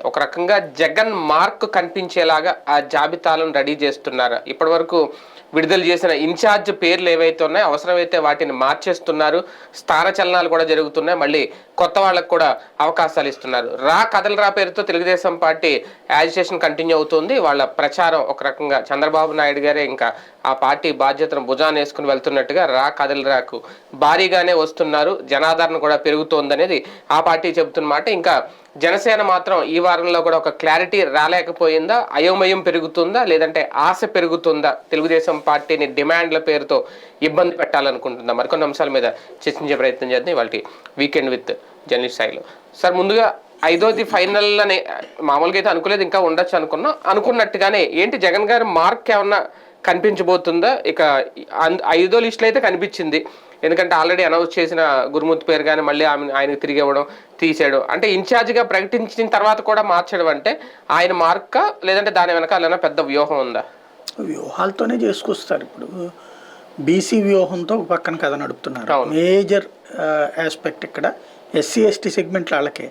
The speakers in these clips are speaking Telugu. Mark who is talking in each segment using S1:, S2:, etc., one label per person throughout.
S1: ఒక రకంగా జగన్ మార్క్ కనిపించేలాగా ఆ జాబితాలను రెడీ చేస్తున్నారు. ఇప్పటి వరకు విడుదల చేసిన ఇన్ఛార్జ్ పేర్లు ఏవైతే ఉన్నాయో అవసరమైతే వాటిని మార్చేస్తున్నారు. స్థాన చలనాలు కూడా జరుగుతున్నాయి. మళ్ళీ కొత్త వాళ్ళకు కూడా అవకాశాలు ఇస్తున్నారు. కదలరా పేరుతో తెలుగుదేశం పార్టీ యాజిటేషన్ కంటిన్యూ అవుతుంది. వాళ్ళ ప్రచారం ఒక రకంగా చంద్రబాబు నాయుడు గారే ఇంకా ఆ పార్టీ బాధ్యతను భుజాన్ని వేసుకుని వెళ్తున్నట్టుగా కదలరాకు భారీగానే వస్తున్నారు. జనాదరణ కూడా పెరుగుతోందనేది ఆ పార్టీ చెబుతున్నమాట. ఇంకా జనసేన మాత్రం ఈ వారంలో కూడా ఒక క్లారిటీ రాలేకపోయిందా, అయోమయం పెరుగుతుందా, లేదంటే ఆశ పెరుగుతుందా, తెలుగుదేశం పార్టీని డిమాండ్ల పేరుతో ఇబ్బంది పెట్టాలనుకుంటుందా, మరికొన్ని అంశాల మీద చర్చించే ప్రయత్నం చేద్దాం ఇవాళ వీకెండ్ విత్ జర్నలిస్ట్ స్థాయిలో. సార్, ముందుగా 5వ ఫైనల్ అని మామూలుగా అయితే అనుకోలేదు, ఇంకా ఉండొచ్చు అనుకున్నట్టుగానే ఏంటి జగన్ గారి మార్క్ ఏమన్నా కనిపించబోతుందా? ఇక 5వ లిస్టులో అయితే కనిపించింది, ఎందుకంటే ఆల్రెడీ అనౌన్స్ చేసిన గురుమూర్తి పేరు కానీ మళ్ళీ ఆయనకు తిరిగి ఇవ్వడం, తీసేయడం, అంటే ఇన్ఛార్జిగా ప్రకటించిన తర్వాత కూడా మార్చడం అంటే ఆయన మార్కా, లేదంటే దాని వెనకాలైనా పెద్ద వ్యూహం ఉందా?
S2: వ్యూహాలతోనే చేసుకొస్తారు. ఇప్పుడు బీసీ వ్యూహంతో ఒక పక్కన కథ నడుపుతున్నారు. మేజర్ ఆస్పెక్ట్ ఇక్కడ ఎస్సీ ఎస్టీ సెగ్మెంట్ వాళ్ళకే,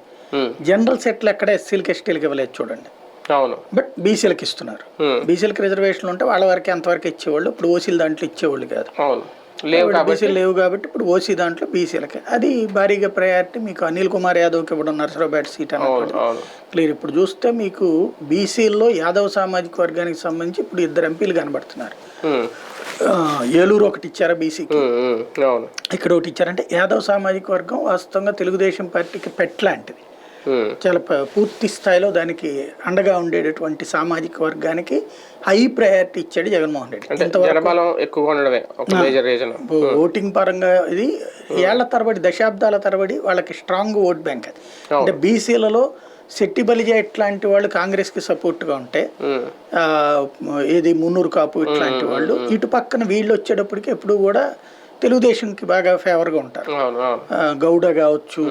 S2: జనరల్ సెట్లు ఎక్కడ ఎస్సీలకి ఎస్టీలకి ఇవ్వలేదు చూడండి.
S1: అవును,
S2: బట్ బీసీలకు ఇస్తున్నారు. బీసీలకు రిజర్వేషన్లు ఉంటే వాళ్ళ వరకే అంతవరకు ఇచ్చేవాళ్ళు. ఇప్పుడు ఓసీల దాంట్లో ఇచ్చేవాళ్ళు కాదు, బీసీలు లేవు కాబట్టి ఇప్పుడు ఓసీ దాంట్లో బీసీలకి అది భారీగా ప్రయారిటీ. మీకు అనిల్ కుమార్ యాదవ్కి ఇవ్వడం నర్సరావుపేట సీట్ అన్నది క్లియర్. ఇప్పుడు చూస్తే మీకు బీసీల్లో యాదవ్ సామాజిక వర్గానికి సంబంధించి ఇప్పుడు 2 ఎంపీలు కనబడుతున్నారు. ఏలూరు ఒకటి ఇచ్చారా బీసీకి, ఇక్కడ ఒకటి ఇచ్చారంటే యాదవ్ సామాజిక వర్గం వాస్తవంగా తెలుగుదేశం పార్టీకి పెట్లాంటిది. చాలా పూర్తి స్థాయిలో దానికి అండగా ఉండేటటువంటి సామాజిక వర్గానికి హై ప్రయారిటీ ఇచ్చాడు జగన్మోహన్ రెడ్డి. ఓటింగ్ పరంగా ఇది ఏళ్ల తరబడి, దశాబ్దాల తరబడి వాళ్ళకి స్ట్రాంగ్ ఓట్ బ్యాంక్ అది. అంటే బీసీలలో శెట్టి బలిజ ఇట్లాంటి వాళ్ళు కాంగ్రెస్ కి సపోర్ట్ గా ఉంటే, ఏది మున్నూరు కాపు ఇట్లాంటి వాళ్ళు ఇటు పక్కన వీళ్ళు వచ్చేటప్పటికి ఎప్పుడు కూడా తెలుగుదేశంకి బాగా ఫేవర్గా ఉంటారు. గౌడ కావచ్చు,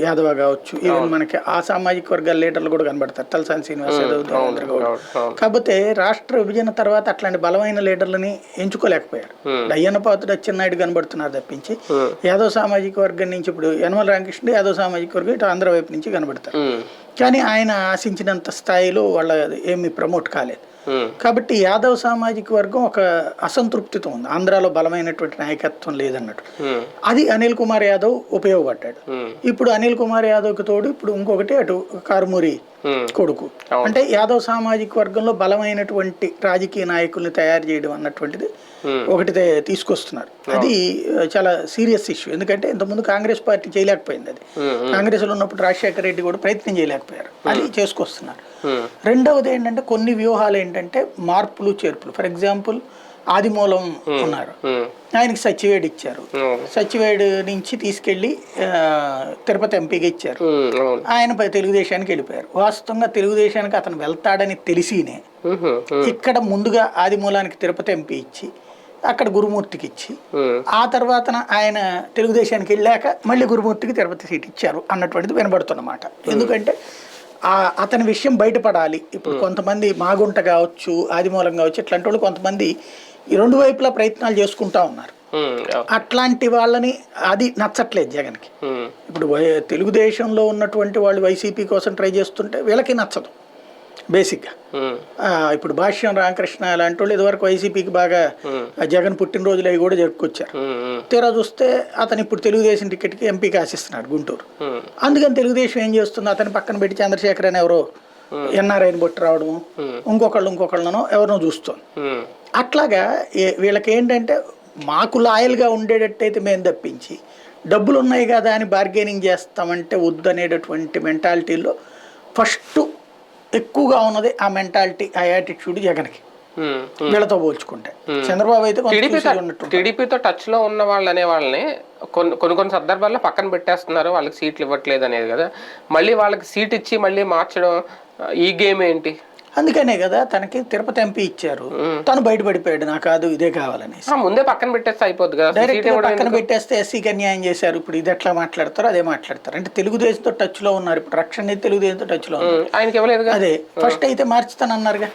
S2: యాదవ కావచ్చు, ఈవెన్ మనకి ఆ సామాజిక వర్గాల లీడర్లు కూడా కనబడతారు. తలసాని శ్రీనివాస్ యాదవ్, దేవేంద్ర గౌడ్. కాకపోతే రాష్ట్ర విభజన తర్వాత అట్లాంటి బలమైన లీడర్లని ఎంచుకోలేకపోయారు. అయ్యన్న పాత్రుడు, అచ్చెన్నాయుడు కనబడుతున్నారు తప్పించి యాదవ్ సామాజిక వర్గం నుంచి ఇప్పుడు యనమల రామకృష్ణుడు యాదవ్ సామాజిక వర్గం ఇటు ఆంధ్ర వైపు నుంచి కనబడతారు. కానీ ఆయన ఆశించినంత స్థాయిలో వాళ్ళ ఏమి ప్రమోట్ కాలేదు. కాబట్టి యాదవ్ సామాజిక వర్గం ఒక అసంతృప్తితో ఉంది. ఆంధ్రాలో బలమైనటువంటి నాయకత్వం లేదన్నట్టు. అది అనిల్ కుమార్ యాదవ్ ఉపయోగపడ్డాడు. ఇప్పుడు అనిల్ కుమార్ యాదవ్కి తోడు ఇప్పుడు ఇంకొకటి అటు కారుమూరి కొడుకు, అంటే యాదవ్ సామాజిక వర్గంలో బలమైనటువంటి రాజకీయ నాయకుల్ని తయారు చేయడం అన్నటువంటిది ఒకటి తీసుకొస్తున్నారు. అది చాలా సీరియస్ ఇష్యూ. ఎందుకంటే ఇంతకుముందు కాంగ్రెస్ పార్టీ చేయలేకపోయింది. అది కాంగ్రెస్లో ఉన్నప్పుడు రాజశేఖర రెడ్డి కూడా ప్రయత్నం చేయలేకపోయారు. అది చేసుకొస్తున్నారు. రెండవది ఏంటంటే కొన్ని వ్యూహాలు ఏంటంటే మార్పులు చేర్పులు. ఫర్ ఎగ్జాంపుల్ ఆదిమూలం ఉన్నారు, ఆయనకి సచివేడ్ ఇచ్చారు. సచివేడ్ నుంచి తీసుకెళ్లి తిరుపతి ఎంపీగా ఇచ్చారు. ఆయన తెలుగుదేశానికి వెళ్ళిపోయారు. వాస్తవంగా తెలుగుదేశానికి అతను వెళ్తాడని తెలిసినే ఇక్కడ ముందుగా ఆదిమూలానికి తిరుపతి ఎంపీ ఇచ్చి అక్కడ గురుమూర్తికి ఇచ్చి ఆ తర్వాత ఆయన తెలుగుదేశానికి వెళ్ళాక మళ్ళీ గురుమూర్తికి తిరుపతి సీట్ ఇచ్చారు అన్నటువంటిది వినబడుతున్నమాట. ఎందుకంటే అతని విషయం బయటపడాలి. ఇప్పుడు కొంతమంది మాగుంట కావచ్చు, ఆదిమూలం కావచ్చు, ఇట్లాంటి వాళ్ళు కొంతమంది ఈ 2 వైపులా ప్రయత్నాలు చేసుకుంటా ఉన్నారు. అట్లాంటి వాళ్ళని అది నచ్చట్లేదు జగన్కి. ఇప్పుడు తెలుగుదేశంలో ఉన్నటువంటి వాళ్ళు వైసీపీ కోసం ట్రై చేస్తుంటే వీళ్ళకి నచ్చదు బేసిక్గా. ఇప్పుడు భాష్యం రామకృష్ణ లాంటి వాళ్ళు ఇదివరకు వైసీపీకి బాగా జగన్ పుట్టినరోజులు అవి కూడా జరుపుకొచ్చారు. తీరా చూస్తే అతను ఇప్పుడు తెలుగుదేశం టికెట్కి ఎంపీకి ఆశిస్తున్నాడు గుంటూరు. అందుకని తెలుగుదేశం ఏం చేస్తుంది, అతని పక్కన పెట్టి చంద్రశేఖర్ అని ఎవరో ఎన్ఆర్ఐని బొట్టి రావడము, ఇంకొకళ్ళనో ఎవరినో చూస్తుంది. అట్లాగా వీళ్ళకి ఏంటంటే మాకు లాయల్గా ఉండేటట్టయితే మేము తప్పించి డబ్బులు ఉన్నాయి కదా అని బార్గెనింగ్ చేస్తామంటే వద్దు అనేటటువంటి మెంటాలిటీలో ఫస్ట్ ఎక్కువగా ఉన్నది ఆ మెంటాలిటీ, ఆ యాటిట్యూడ్ జగన్కి వీళ్ళతో పోల్చుకుంటే. చంద్రబాబు అయితే
S1: టీడీపీతో టచ్ లో ఉన్న వాళ్ళు అనే వాళ్ళని కొన్ని సందర్భాల్లో పక్కన పెట్టేస్తున్నారు, వాళ్ళకి సీట్లు ఇవ్వట్లేదు అనేది కదా. మళ్ళీ వాళ్ళకి సీట్ ఇచ్చి మళ్ళీ మార్చడం, ఈ గేమ్ ఏంటి?
S2: అందుకనే కదా తనకి తిరుపతి ఎంపీ ఇచ్చారు, తను బయటపడిపోయాడు నాకు కాదు ఇదే కావాలని.
S1: ముందే పక్కన పెట్టేస్తే అయిపోద్ది కదా,
S2: డైరెక్ట్ పక్కన పెట్టేస్తే ఎస్సీకి అన్యాయం చేశారు. ఇప్పుడు ఇది ఎట్లా మాట్లాడతారో అదే మాట్లాడతారు. అంటే తెలుగుదేశంతో టచ్ లో ఉన్నారు. ఇప్పుడు రక్షణ తెలుగుదేశంతో టచ్ లో ఉన్నారు.
S1: ఆయనకి ఇవ్వలేదు.
S2: అదే ఫస్ట్ అయితే మార్చుతానన్నారుగా,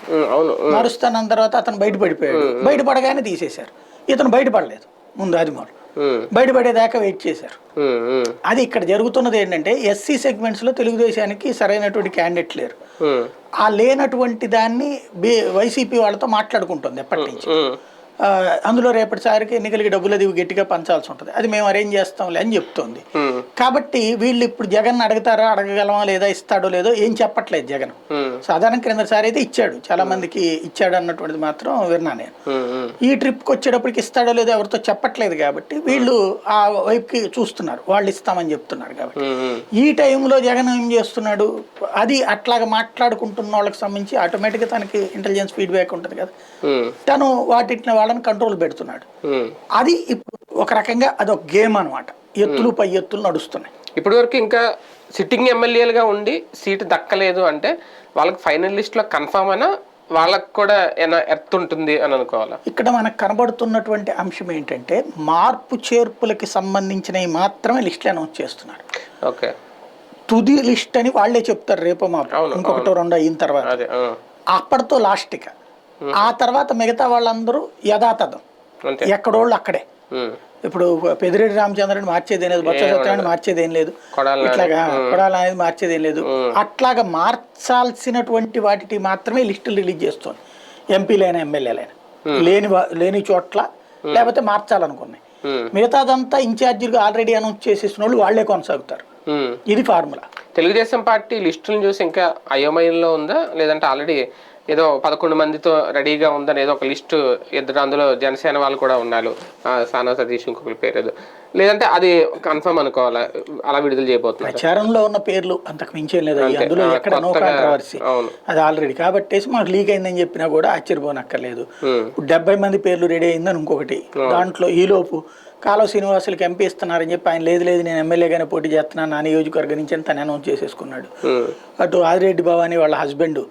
S2: మారుస్తానన్న తర్వాత అతను బయటపడిపోయాడు. బయటపడగానే తీసేశారు. ఇతను బయటపడలేదు ముందు ఆదిమూలం. బయటపడేదాకా వెయిట్ చేశారు. అది ఇక్కడ జరుగుతున్నది ఏంటంటే ఎస్సీ సెగ్మెంట్స్లో తెలుగుదేశానికి సరైనటువంటి క్యాండిడేట్ లేరు. ఆ లేనటువంటి దాన్ని వైసీపీ వాళ్ళతో మాట్లాడుకుంటుంది ఎప్పటి నుంచి. అందులో రేపటిసారికి ఎన్నికలకి డబ్బులు అది గట్టిగా పంచాల్సి ఉంటుంది, అది మేము అరేంజ్ చేస్తాంలే అని చెప్తోంది. కాబట్టి వీళ్ళు ఇప్పుడు జగన్ అడుగుతారా, అడగగలమా లేదా, ఇస్తాడో లేదో ఏం చెప్పట్లేదు జగన్. సాధారణ క్రిందసారి అయితే ఇచ్చాడు, చాలా మందికి ఇచ్చాడు అన్నటువంటిది మాత్రం విన్నా నేను. ఈ ట్రిప్కి వచ్చేటప్పటికి ఇస్తాడో లేదో ఎవరితో చెప్పట్లేదు కాబట్టి వీళ్ళు ఆ వైపుకి చూస్తున్నారు, వాళ్ళు ఇస్తామని చెప్తున్నారు. కాబట్టి ఈ టైంలో జగన్ ఏం చేస్తున్నాడు, అది అట్లాగా మాట్లాడుకుంటున్న వాళ్ళకి సంబంధించి ఆటోమేటిక్గా తనకి ఇంటెలిజెన్స్ ఫీడ్బ్యాక్ ఉంటుంది కదా, తను వాటిని వాళ్ళని కంట్రోల్ పెడుతున్నాడు. అది ఇప్పుడు ఒక రకంగా అదొక గేమ్ అనమాట, ఎత్తులు పై ఎత్తులు నడుస్తున్నాయి.
S1: ఇప్పటి వరకు ఇంకా సిట్టింగ్ ఎమ్మెల్యేలుగా ఉండి సీటు దక్కలేదు అంటే వాళ్ళకి ఫైనల్ లిస్ట్ లో కన్ఫర్మ్ అయినా వాళ్ళకి కూడా ఏమైనా ఎర్త్ ఉంటుంది అని అనుకోవాలా?
S2: ఇక్కడ మనకు కనబడుతున్నటువంటి అంశం ఏంటంటే మార్పు చేర్పులకి సంబంధించినవి మాత్రమే లిస్టులు అనౌన్స్ చేస్తున్నారు.
S1: ఓకే,
S2: తుది లిస్ట్ అని వాళ్ళే చెప్తారు రేపు మా ఇంకొకటో రెండో అయిన తర్వాత, అప్పటితో లాస్ట్గా. ఆ తర్వాత మిగతా వాళ్ళందరూ యథాతథం, ఎక్కడోళ్ళు అక్కడే. ఇప్పుడు పెద్దిరెడ్డి రామచంద్రని మార్చేదేం లేదు, బొత్స సత్యనారాయణ మార్చేదేం లేదు, ఇట్లాగా కొడాలి అనేది మార్చేదేం లేదు. అట్లాగా మార్చాల్సినటువంటి వాటికి మాత్రమే లిస్టులు రిలీజ్ చేస్తుంది, ఎంపీలైనా ఎమ్మెల్యేలైనా. లేని చోట్ల లేకపోతే మార్చాలనుకున్నాయి, మిగతాదంతా ఇన్ఛార్జీలుగా ఆల్రెడీ అనౌన్స్ చేసేసిన వాళ్ళు వాళ్లే కొనసాగుతారు. ఇది ఫార్ములా.
S1: తెలుగుదేశం పార్టీ లిస్టులను చూసి ఇంకా అయోమయంలో ఉందా, లేదంటే ఆల్రెడీ ఏదో 11 మందితో రెడీగా ఉందని ఏదో ఒక లిస్టు ఇద్దరు, అందులో జనసేన వాళ్ళు కూడా ఉన్నారు, సానా సతీష్ ఇంకొకరి పేరు, లేదంటే అది కన్ఫర్మ్ అనుకోవాలా అలా విడుదల చేయబోతున్నారు?
S2: ప్రచారంలో ఉన్న పేర్లు అంతకు మించేం లేదు, అందులో ఎక్కడ నో కాంట్రవర్సీ, అది ఆల్రెడీ కాబట్టి మాకు లీక్ అయిందని చెప్పినా కూడా ఆశ్చర్యపోనక్కర్లేదు. 70 మంది పేర్లు రెడీ అయిందని ఇంకొకటి, దాంట్లో ఈలోపు కాలువ శ్రీనివాసులకి ఎంపీ ఇస్తున్నారని చెప్పి ఆయన లేదు నేను ఎమ్మెల్యేగానే పోటీ చేస్తున్నాను నా నియోజకవర్గం నుంచి అని తను అనౌన్స్ చేసేసుకున్నాడు. అటు ఆదిరెడ్డి భవానీ వాళ్ళ హస్బెండ్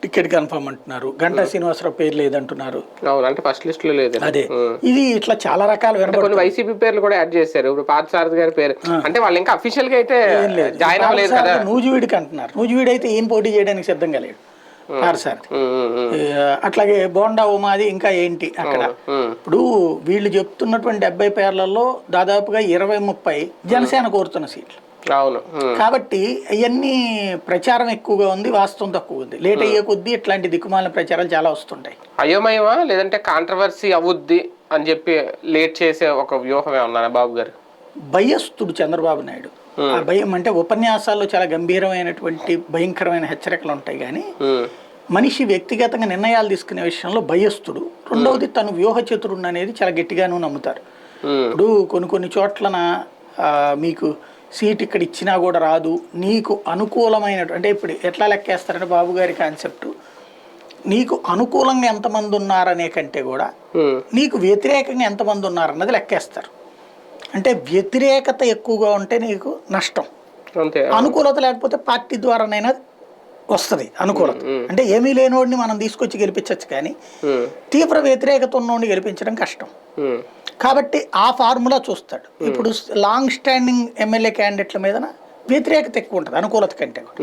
S2: టికెట్ కన్ఫర్మ్ అంటున్నారు, గంటా శ్రీనివాసరావు పేరు లేదంటున్నారు.
S1: అంటే ఫస్ట్ లిస్ట్ లో లేదు.
S2: అదే ఇది ఇట్లా చాలా రకాల
S1: కొన్ని వైసీపీ పేర్లు కూడా యాడ్ చేశారు. ఇప్పుడు పార్థసారథి గారి పేరు అంటే వాళ్ళు ఇంకా అఫీషియల్ గా అయితే జాయిన్ అవ్వలేదు కదా.
S2: నూజివీడికి అంటున్నారు, నూజివీడి అయితే ఈయన పోటీ చేయడానికి సిద్ధంగా లేడు పార్థసారథి. అట్లాగే బోండా ఉమాది ఇంకా ఏంటి అక్కడ. ఇప్పుడు వీళ్ళు చెప్తున్నటువంటి 70 పేర్లలో దాదాపుగా 20-30 జనసేన కోరుతున్న సీట్లు. కాబట్టి ఇవన్నీ ప్రచారం ఎక్కువగా ఉంది, వాస్తవం తక్కువ ఉంది. లేట్ అయ్యే కొద్దీ ఇట్లాంటి దిక్కుమాలిన ప్రచారాలు చాలా వస్తుంటాయి.
S1: అయోమయమా లేదంటే కాంట్రవర్సీ అవుద్ది అని చెప్పి లేట్ చేసే ఒక వ్యూహం ఏమన్నా బాబు గారు?
S2: భయస్థుడు చంద్రబాబు నాయుడు. ఆ భయం అంటే ఉపన్యాసాల్లో చాలా గంభీరమైనటువంటి భయంకరమైన హెచ్చరికలు ఉంటాయి, కానీ మనిషి వ్యక్తిగతంగా నిర్ణయాలు తీసుకునే విషయంలో భయస్థుడు. రెండవది తను వ్యూహ చతురుడు అనేది చాలా గట్టిగాను నమ్ముతారు. ఇప్పుడు కొన్ని చోట్లన మీకు సీట్ ఇక్కడ ఇచ్చినా కూడా రాదు, నీకు అనుకూలమైన అంటే ఇప్పుడు ఎట్లా లెక్కేస్తారంటే బాబు గారి కాన్సెప్ట్, నీకు అనుకూలంగా ఎంతమంది ఉన్నారనే కంటే కూడా నీకు వ్యతిరేకంగా ఎంతమంది ఉన్నారన్నది లెక్కేస్తారు. అంటే వ్యతిరేకత ఎక్కువగా ఉంటే నీకు నష్టం, అనుకూలత లేకపోతే పార్టీ ద్వారానైనా వస్తుంది అనుకూలత. అంటే ఏమీ లేనోడిని మనం తీసుకొచ్చి గెలిపించవచ్చు, కానీ తీవ్ర వ్యతిరేకత ఉన్నోడిని గెలిపించడం కష్టం. కాబట్టి ఆ ఫార్ములా చూస్తాడు. ఇప్పుడు లాంగ్ స్టాండింగ్ ఎమ్మెల్యే క్యాండిడేట్ల మీద వ్యతిరేకత ఎక్కువ ఉంటుంది అనుకూలత కంటే కూడా.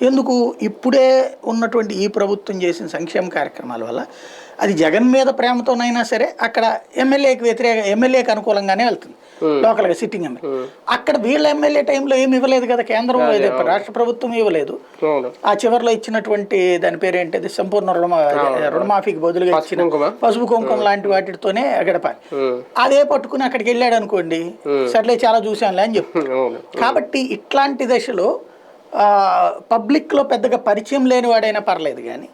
S2: ఎందుకు, ఇప్పుడే ఉన్నటువంటి ఈ ప్రభుత్వం చేసిన సంక్షేమ కార్యక్రమాల వల్ల అది జగన్ మీద ప్రేమతోనైనా సరే అక్కడ ఎమ్మెల్యేకి అనుకూలంగానే వెళ్తుంది, లోకల్గా సిట్టింగ్ ఎమ్మెల్యే. అక్కడ వీళ్ళ ఎమ్మెల్యే టైంలో ఏమి ఇవ్వలేదు కదా, కేంద్రం రాష్ట్ర ప్రభుత్వం ఇవ్వలేదు. ఆ చివరిలో ఇచ్చినటువంటి దాని పేరు ఏంటిది, సంపూర్ణ రుణమాఫీకి బదులుగా ఇచ్చిన పసుపు కుంకుమ లాంటి వాటితోనే గడపాలి. అదే పట్టుకుని అక్కడికి వెళ్ళాడు అనుకోండి, సర్లే చాలా చూసానులే అని చెప్తాను. కాబట్టి ఇట్లాంటి దశలో పబ్లిక్ లో పెద్దగా పరిచయం లేని వాడైనా పర్లేదు, కానీ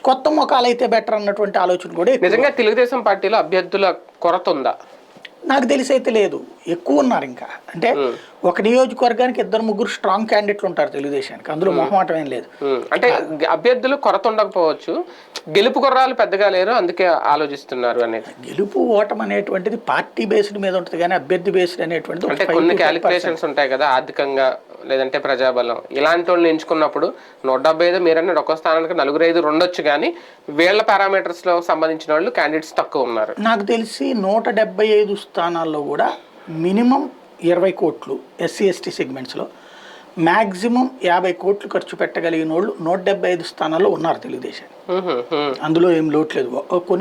S2: కొత్త ముఖాలు అయితే బెటర్ అన్నటువంటి ఆలోచన కూడా.
S1: నిజంగా తెలుగుదేశం పార్టీలో అభ్యర్థుల కొరత ఉందా?
S2: నాకు తెలిసి అయితే లేదు, ఎక్కువ ఉన్నారు. ఇంకా అంటే ఒక నియోజకవర్గానికి 2-3 స్ట్రాంగ్ క్యాండిడేట్లు ఉంటారు తెలుగుదేశానికి, అందులో మొహమాటం ఏం లేదు.
S1: అంటే అభ్యర్థులు కొరత ఉండకపోవచ్చు, గెలుపు గుర్రాలు పెద్దగా లేరు, అందుకే ఆలోచిస్తున్నారు అనేది.
S2: గెలుపు ఓటం అనేటువంటిది పార్టీ బేస్డ్ మీద ఉంటుంది, కానీ అభ్యర్థి బేస్డ్ అనేటువంటిది
S1: అంటే కొన్ని క్యాలిక్యులేషన్స్ ఉంటాయి కదా, ఆర్థికంగా లేదంటే ప్రజాబలం ఇలాంటి వాళ్ళని ఎంచుకున్నప్పుడు 175 మీరన్నా ఒక్కో స్థానానికి 4-5 ఉండొచ్చు, కానీ వీళ్ళ పారామీటర్స్ లో సంబంధించిన వాళ్ళు క్యాండిడేట్స్ తక్కువ ఉన్నారు.
S2: నాకు తెలిసి 175 స్థానాల్లో కూడా మినిమం 20 కోట్లు ఎస్సీ ఎస్టీ సెగ్మెంట్స్లో, మ్యాక్సిమం 50 కోట్లు ఖర్చు పెట్టగలిగిన వాళ్ళు 175 స్థానాల్లో ఉన్నారు తెలుగుదేశం. అందులో ఏం లోటు లేదు.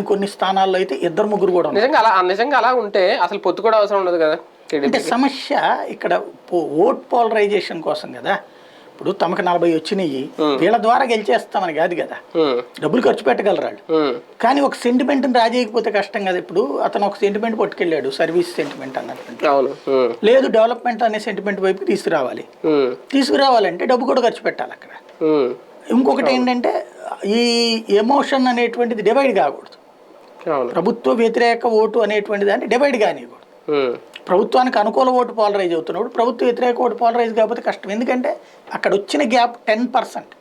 S2: కొన్ని స్థానాల్లో అయితే 2-3 కూడా ఉన్నారు.
S1: నిజంగా అలా ఉంటే అసలు పొత్తు కూడా అవసరం ఉండదు కదా.
S2: అంటే సమస్య ఇక్కడ ఓట్ పోలరైజేషన్ కోసం కదా. ఇప్పుడు తమకు 40 వచ్చినాయి, వీళ్ళ ద్వారా గెలిచేస్తామని కాదు కదా, డబ్బులు ఖర్చు పెట్టగలరు వాళ్ళు. కానీ ఒక సెంటిమెంట్ని రాజేయకపోతే కష్టం కదా. ఇప్పుడు అతను ఒక సెంటిమెంట్ పట్టుకెళ్ళాడు, సర్వీస్ సెంటిమెంట్ అన్నట్టు. లేదు, డెవలప్మెంట్ అనే సెంటిమెంట్ వైపు తీసుకురావాలంటే డబ్బు కూడా ఖర్చు పెట్టాలి అక్కడ. ఇంకొకటి ఏంటంటే ఈ ఎమోషన్ అనేటువంటిది డివైడ్ కాకూడదు. ప్రభుత్వ వ్యతిరేక ఓటు అనేటువంటి దాన్ని డివైడ్ కానివ్వకూడదు. ప్రభుత్వానికి అనుకూల ఓటు పోలరైజ్ అవుతున్నప్పుడు ప్రభుత్వ వ్యతిరేక ఓటు పోలరైజ్ కాకపోతే కష్టం. ఎందుకంటే అక్కడ వచ్చిన గ్యాప్ 10%.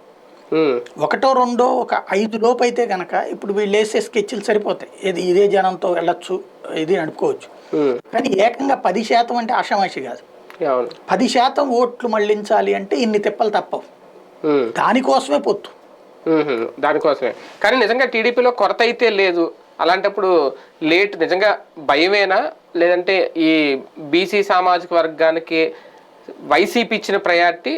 S2: 1-2 ఒక 5 లోపు అయితే కనుక ఇప్పుడు వీళ్ళు వేసే స్కెచ్లు సరిపోతాయి. ఇదే జనంతో వెళ్ళొచ్చు, ఇది నడుపుకోవచ్చు. కానీ ఏకంగా 10% అంటే ఆషామాషి కాదు. 10% ఓట్లు మళ్లించాలి అంటే ఇన్ని తిప్పలు తప్పవు. దానికోసమే పొత్తు.
S1: దానికోసమే. కానీ నిజంగా టీడీపీలో కొరత అయితే లేదు. అలాంటప్పుడు లేట్ నిజంగా భయమేనా, లేదంటే ఈ బీసీ సామాజిక వర్గానికి వైసీపీ ఇచ్చిన ప్రయారిటీ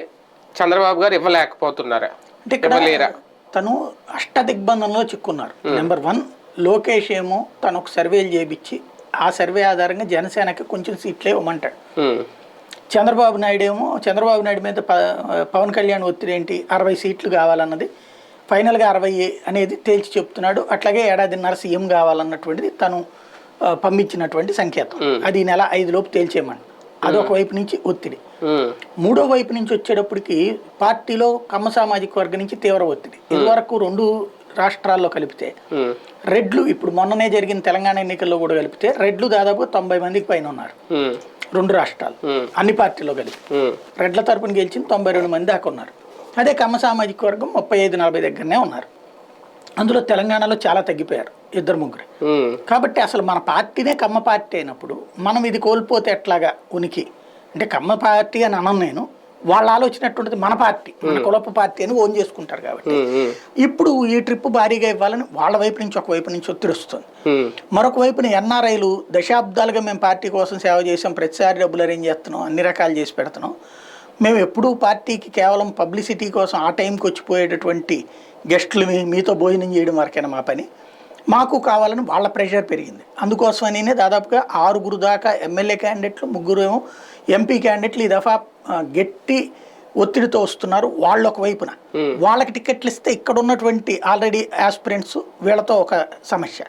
S1: చంద్రబాబు గారు ఇవ్వలేకపోతున్నారా?
S2: అంటే ఇక్కడ తను అష్టదిగ్బంధంలో చిక్కున్నారు. నెంబర్ 1 లోకేష్ ఏమో తను ఒక సర్వేలు చేయించి ఆ సర్వే ఆధారంగా జనసేనకి కొంచెం సీట్లే ఇవ్వమంటాడు. చంద్రబాబు నాయుడు మీద పవన్ కళ్యాణ్ ఒత్తిడి ఏంటి, 60 సీట్లు కావాలన్నది. ఫైనల్గా 60 అనేది తేల్చి చెప్తున్నాడు. అట్లాగే 1.5 సీఎం కావాలన్నటువంటిది తను పంపించినటువంటి సంకేతం. అది నెల 5 లోపు తేల్చేయమని. అదొక వైపు నుంచి ఒత్తిడి. మూడో వైపు నుంచి వచ్చేటప్పటికి పార్టీలో కమ్మ సామాజిక వర్గం నుంచి తీవ్ర ఒత్తిడి. ఇదివరకు 2 రాష్ట్రాల్లో కలిపితే రెడ్లు, ఇప్పుడు మొన్ననే జరిగిన తెలంగాణ ఎన్నికల్లో కూడా కలిపితే రెడ్లు దాదాపు 90 మందికి పైన ఉన్నారు. 2 రాష్ట్రాలు అన్ని పార్టీలో కలిపి రెడ్ల తరపున గెలిచిన 92 మంది దాకా ఉన్నారు. అదే కమ్మ సామాజిక వర్గం 35-40 దగ్గరనే ఉన్నారు. అందులో తెలంగాణలో చాలా తగ్గిపోయారు, 2-3. కాబట్టి అసలు మన పార్టీనే కమ్మ పార్టీ అయినప్పుడు మనం ఇది కోల్పోతే ఎట్లాగా ఉనికి అంటే, కమ్మ పార్టీ అని అనను నేను, వాళ్ళు ఆలోచనట్టుంటుంది మన పార్టీ, మన కులపు పార్టీ అని ఓన్ చేసుకుంటారు. కాబట్టి ఇప్పుడు ఈ ట్రిప్ భారీగా ఇవ్వాలని వాళ్ళ వైపు నుంచి ఒకవైపు నుంచి ఒత్తిడి వస్తుంది. మరొక వైపున ఎన్ఆర్ఐలు దశాబ్దాలుగా మేము పార్టీ కోసం సేవ చేసాం, ప్రతిసారి డబ్బులు అరేంజ్ చేస్తున్నాం, అన్ని రకాలు చేసి పెడుతున్నాం, మేము ఎప్పుడూ పార్టీకి కేవలం పబ్లిసిటీ కోసం ఆ టైంకి వచ్చిపోయేటటువంటి గెస్టులు మీతో భోజనం చేయడం వరకైనా మా పని, మాకు కావాలని వాళ్ళ ప్రెషర్ పెరిగింది. అందుకోసమనే దాదాపుగా 6 దాకా ఎమ్మెల్యే క్యాండిడేట్లు, 3 ఏమో ఎంపీ క్యాండిడేట్లు ఈ దఫా గట్టి ఒత్తిడితో వస్తున్నారు. వాళ్ళు ఒక వైపున వాళ్ళకి టికెట్లు ఇస్తే ఇక్కడ ఉన్నటువంటి ఆల్రెడీ ఆస్పిరెంట్స్ వీళ్ళతో ఒక సమస్య.